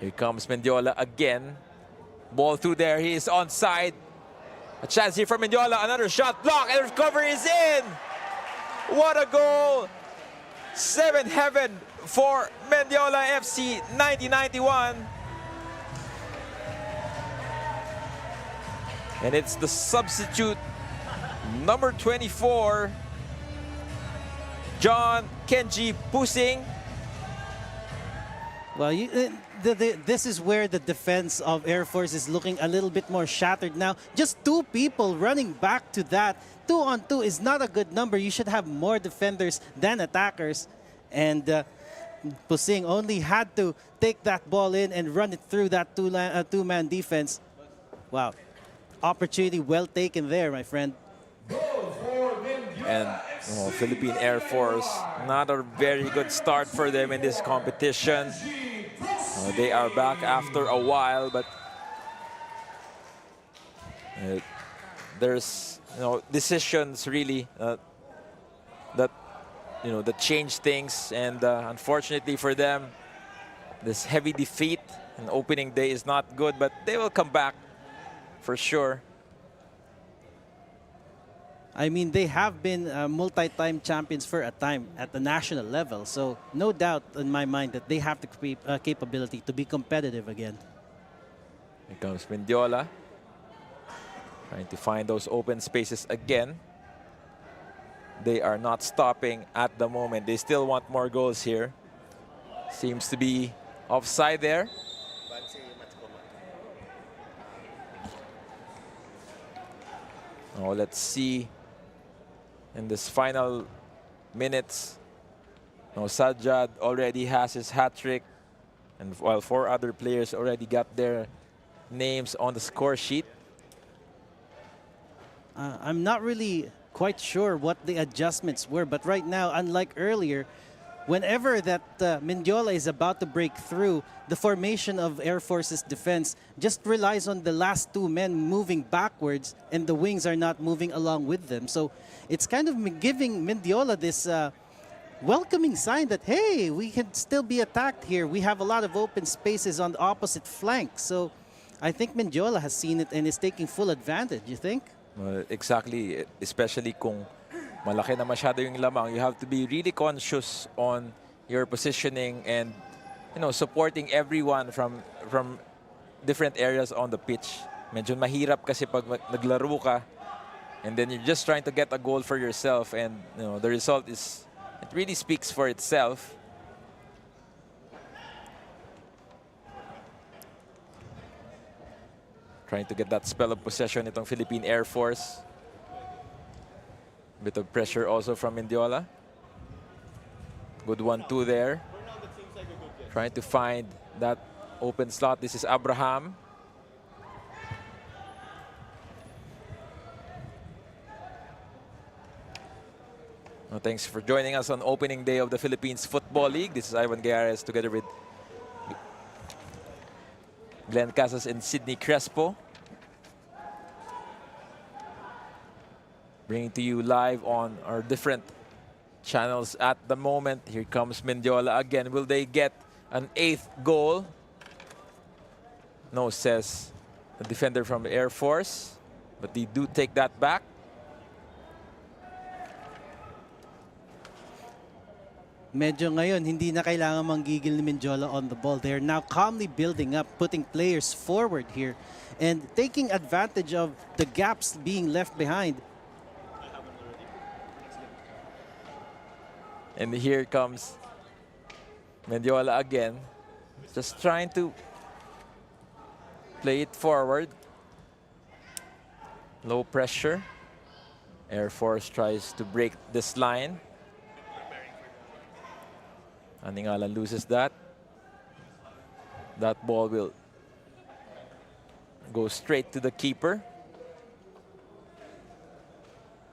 Here comes Mendiola again. Ball through there. He is onside. A chance here for Mendiola. Another shot blocked, and the recovery is in. What a goal! 7 heaven for Mendiola FC 1991. And it's the substitute, number 24, John Kenji Pusing. Well, this is where the defense of Air Force is looking a little bit more shattered now. Just two people running back to that. 2-on-2 is not a good number. You should have more defenders than attackers. And Pusing only had to take that ball in and run it through that two-man defense. Wow. Opportunity well taken there, my friend. And Philippine Air Force, not a very good start for them in this competition. They are back after a while, but there's decisions really that that change things, and unfortunately for them, this heavy defeat on opening day is not good, but they will come back for sure. I mean, they have been multi-time champions for a time at the national level. So no doubt in my mind that they have the capability to be competitive again. Here comes Mendiola, trying to find those open spaces again. They are not stopping at the moment. They still want more goals here. Seems to be offside there. Oh, let's see. In this final minutes, Sajjad already has his hat-trick, and while 4 other players already got their names on the score sheet. I'm not really quite sure what the adjustments were, but right now, unlike earlier, whenever that Mendiola is about to break through, the formation of Air Force's defense just relies on the last 2 men moving backwards, and the wings are not moving along with them. So it's kind of giving Mendiola this welcoming sign that, hey, we can still be attacked here. We have a lot of open spaces on the opposite flank. So I think Mendiola has seen it and is taking full advantage, you think? Exactly, especially kung malaki na masyado yung lamang. You have to be really conscious on your positioning and supporting everyone from different areas on the pitch. Medyo mahirap kasi pag naglaro ka and then you're just trying to get a goal for yourself, and the result is, it really speaks for itself. Trying to get that spell of possession itong Philippine Air Force. Bit of pressure also from Mendiola. Good 1-2 there. Trying to find that open slot. This is Abraham. Well, thanks for joining us on opening day of the Philippines Football League. This is Ivan Gares together with Glenn Casas and Sydney Crespo. Bringing to you live on our different channels at the moment. Here comes Mendiola again. Will they get an 8th goal? No, says the defender from the Air Force. But they do take that back. Medyo ngayon, hindi na kailangan manggigil ni Mendiola on the ball. They're now calmly building up, putting players forward here, and taking advantage of the gaps being left behind. And here comes Mendiola again, just trying to play it forward. Low pressure. Air Force tries to break this line. Aningalan loses that. That ball will go straight to the keeper.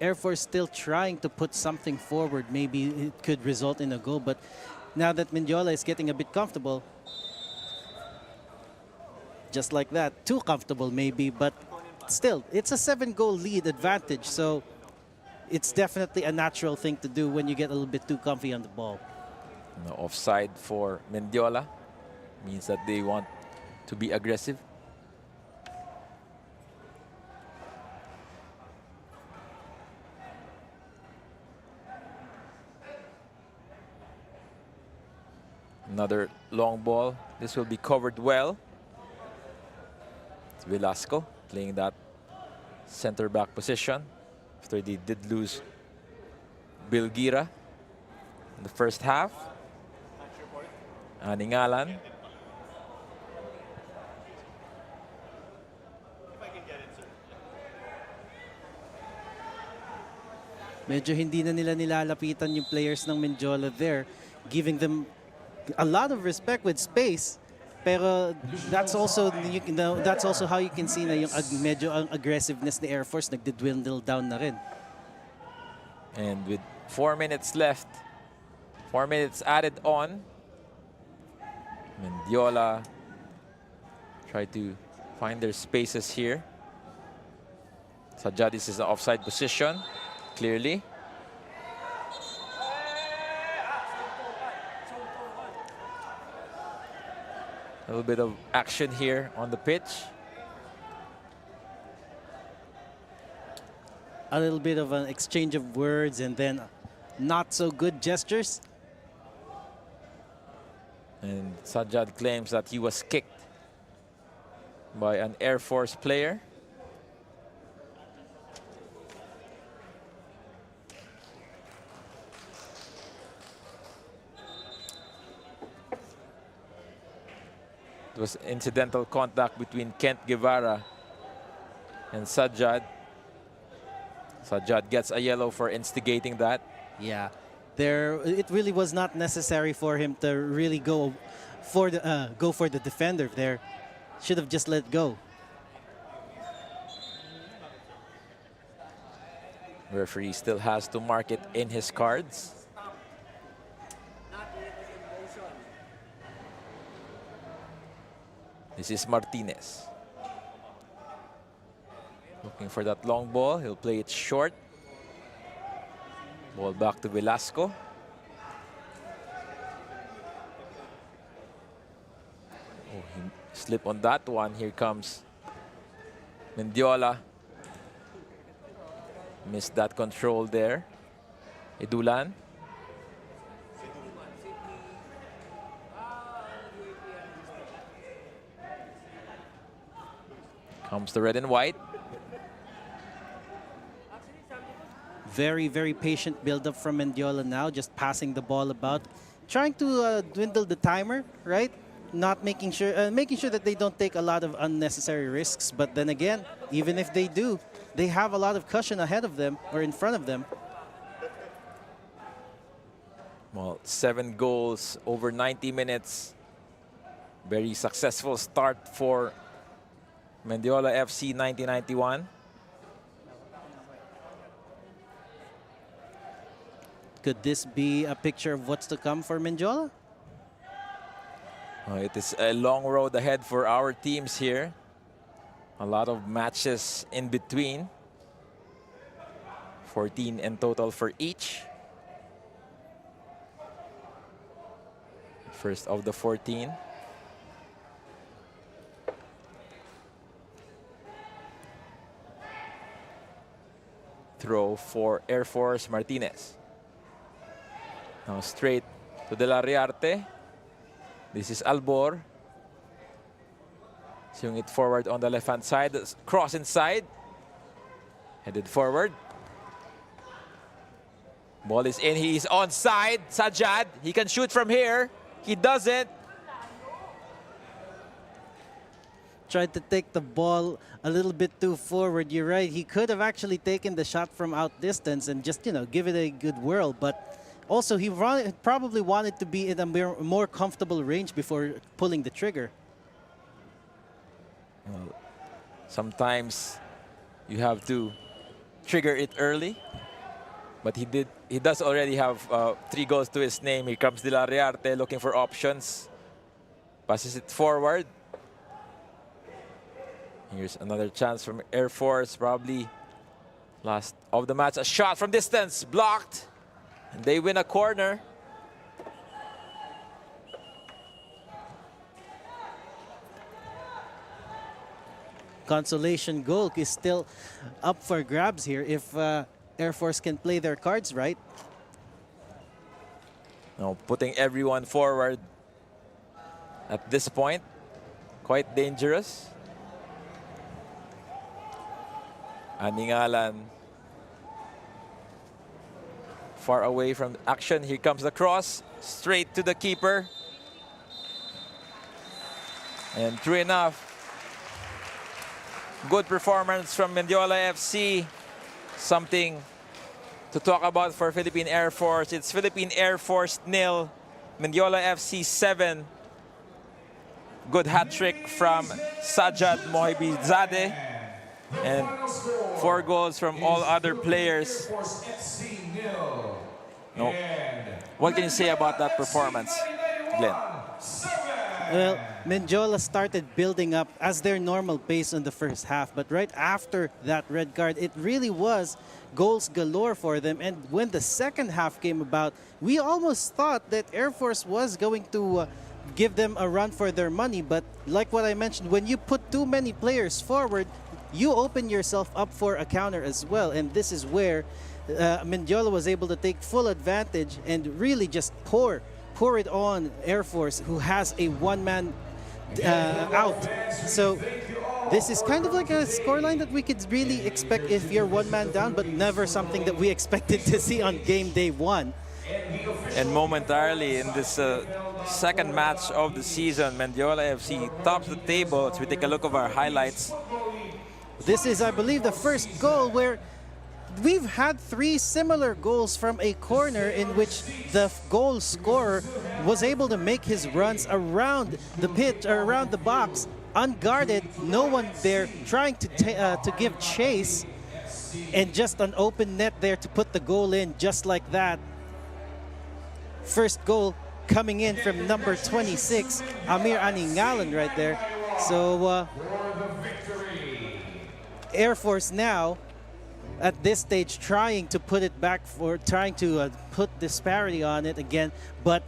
Air Force still trying to put something forward. Maybe it could result in a goal, but now that Mendiola is getting a bit comfortable, just like that, too comfortable maybe, but still, it's a 7-goal lead advantage, so it's definitely a natural thing to do when you get a little bit too comfy on the ball. No, offside for Mendiola means that they want to be aggressive. Another long ball. This will be covered well. It's Velasco playing that center back position after they did lose Bilgira in the first half. Aningalan Medyo hindi na nila nilalapitan yung players ng Mendiola there, giving them a lot of respect with space. Pero that's also that's also how you can see na yung medyo ang aggressiveness ni Air Force nagdi-dwindle down na rin. And with 4 minutes left, 4 minutes added on, Mendiola try to find their spaces here. Sajad is in the offside position, clearly. A little bit of action here on the pitch. A little bit of an exchange of words and then not so good gestures. And Sajad claims that he was kicked by an Air Force player. It was incidental contact between Kent Guevara and Sajad. Sajad gets a yellow for instigating that. Yeah, it really was not necessary for him to really go for the defender there. Should have just let go. Referee still has to mark it in his cards. This is Martinez. Looking for that long ball. He'll play it short. Ball back to Velasco. Oh, he slipped on that one. Here comes Mendiola. Missed that control there. Edulan. Comes the red and white. Very, very patient build-up from Mendiola now, just passing the ball about, trying to dwindle the timer, right? Not making sure that they don't take a lot of unnecessary risks. But then again, even if they do, they have a lot of cushion ahead of them or in front of them. Well, 7 goals over 90 minutes. Very successful start for Mendiola FC 1991. Could this be a picture of what's to come for Mendiola? It is a long road ahead for our teams here. A lot of matches in between. 14 in total for each. First of the 14. Throw for Air Force Martinez. Now straight to De La Riarte. This is Albor. Swing it forward on the left-hand side. Cross inside. Headed forward. Ball is in. He is onside. Sajad. He can shoot from here. He doesn't. Tried to take the ball a little bit too forward. You're right. He could have actually taken the shot from out distance and just, give it a good whirl. But also, he probably wanted to be in a more comfortable range before pulling the trigger. Well, sometimes you have to trigger it early. But he does already have 3 goals to his name. Here comes De La Riarte looking for options. Passes it forward. Here's another chance from Air Force, probably last of the match. A shot from distance, blocked. And they win a corner. Consolation goal is still up for grabs here if Air Force can play their cards right. Now putting everyone forward at this point, quite dangerous. Aningalan far away from action. Here comes the cross, straight to the keeper. And true enough, good performance from Mendiola FC. Something to talk about for Philippine Air Force. It's Philippine Air Force 0, Mendiola FC 7. Good hat trick from Sajad Mohibizadeh. And 4 goals from all other players. No. What can you say about that performance, Glenn? Well, Mendiola started building up as their normal pace in the first half, but right after that red card, it really was goals galore for them. And when the second half came about, we almost thought that Air Force was going to give them a run for their money. But like what I mentioned, when you put too many players forward, you open yourself up for a counter as well. And this is where Mendiola was able to take full advantage and really just pour it on Air Force, who has a one-man out. So this is kind of like a scoreline that we could really expect if you're one man down, but never something that we expected to see on game day 1. And momentarily in this second match of the season, Mendiola FC tops the table. As we take a look of our highlights. This is, I believe, the first goal where we've had 3 similar goals from a corner in which the goal scorer was able to make his runs around the pitch or around the box, unguarded, no one there, trying to give chase, and just an open net there to put the goal in just like that. First goal coming in from number 26, Amir Aningalan right there. So Air Force now at this stage trying to put it back, for trying to put disparity on it again, but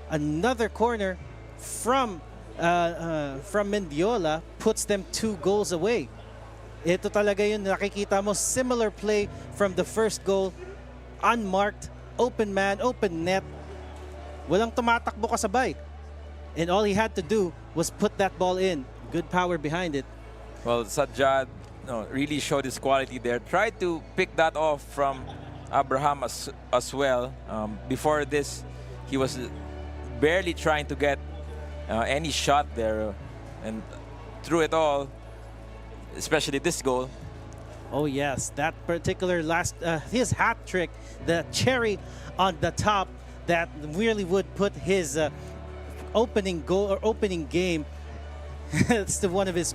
another corner from Mendiola puts them 2 goals away. Ito talaga yun, nakikita mo, similar play from the first goal, unmarked, open man, open net, walang tumatakbo kasabay, and all he had to do was put that ball in. Good power behind it. Well, Sajad really showed his quality there. Tried to pick that off from Abraham as well. Before this, he was barely trying to get any shot there. And through it all, especially this goal. Oh yes, that particular last, his hat trick, the cherry on the top, that really would put his opening goal or opening game. It's one of his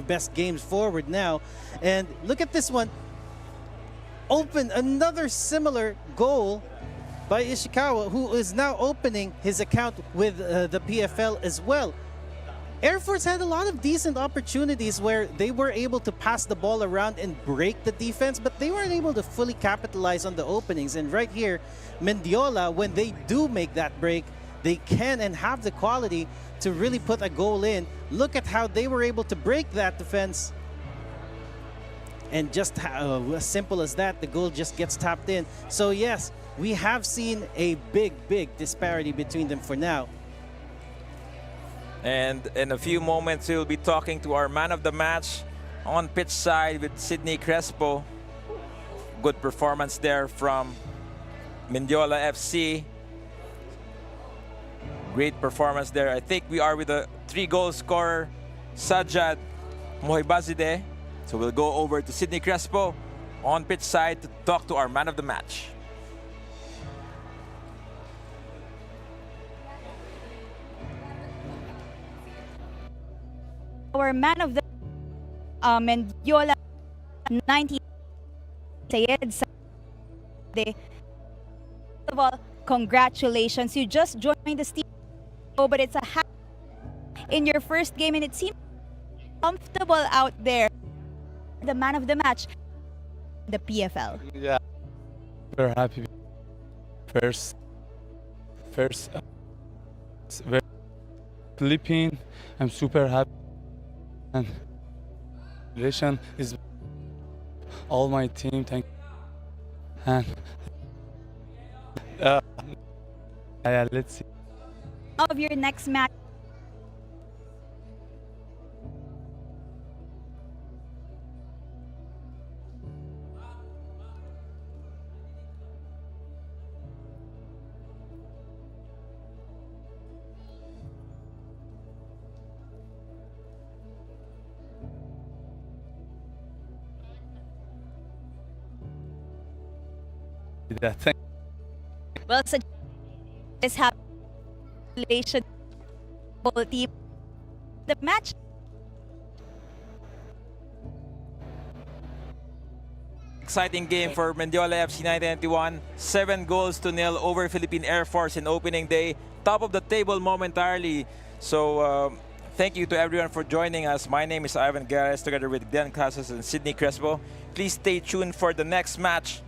best games forward now. And look at this one. Another similar goal by Ishikawa, who is now opening his account with the PFL as well. Air Force had a lot of decent opportunities where they were able to pass the ball around and break the defense, but they weren't able to fully capitalize on the openings. And right here, Mendiola, when they do make that break, they can and have the quality to really put a goal in. Look at how they were able to break that defense. And just as simple as that, the goal just gets tapped in. So yes, we have seen a big disparity between them for now. And in a few moments, we'll be talking to our man of the match on pitch side with Sidney Crespo. Good performance there from Mendiola FC. Great performance there. I think we are with a 3-goal scorer, Sajad Mohibizadeh. So we'll go over to Sidney Crespo on pitch side to talk to our man of the match. Our man of the Mendiola 19 Sayed. First of all, congratulations. You just joined the team, but it's a hat in your first game and it seems comfortable out there. The man of the match, the PFL. Yeah, very happy. First, very Philippine. I'm super happy, and relation is all my team. Thank you. And yeah, let's see. Of your next match. that. Thank Well, so this have relation team the match. Exciting game for Mendiola FC 1991. 7-0 over Philippine Air Force in opening day. Top of the table momentarily. So thank you to everyone for joining us. My name is Ivan Gares together with Glenn Casas and Sydney Crespo. Please stay tuned for the next match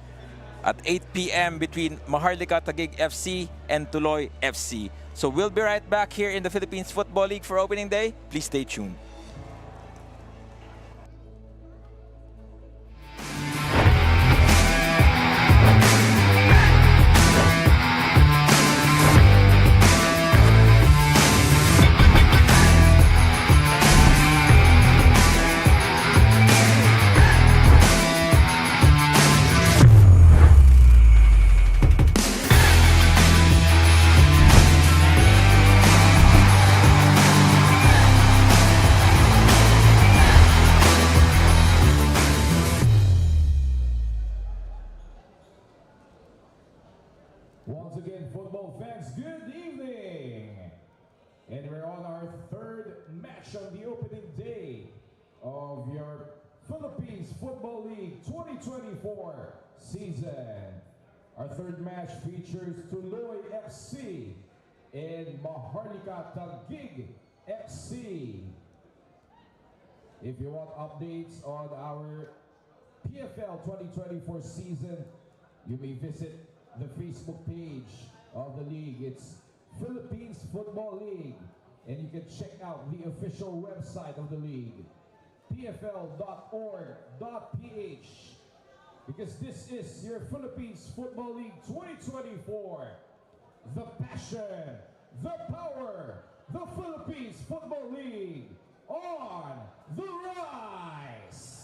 at 8 p.m. between Maharlika Taguig FC and Tuloy FC. So we'll be right back here in the Philippines Football League for opening day. Please stay tuned. Once again, football fans, good evening. And we're on our third match on the opening day of your Philippines Football League 2024 season. Our third match features Tuloy FC and Maharlika Taguig FC. If you want updates on our PFL 2024 season, you may visit the Facebook page of the league. It's Philippines Football League, and you can check out the official website of the league, pfl.org.ph, because this is your Philippines Football League 2024. The passion, the power, the Philippines Football League on the rise.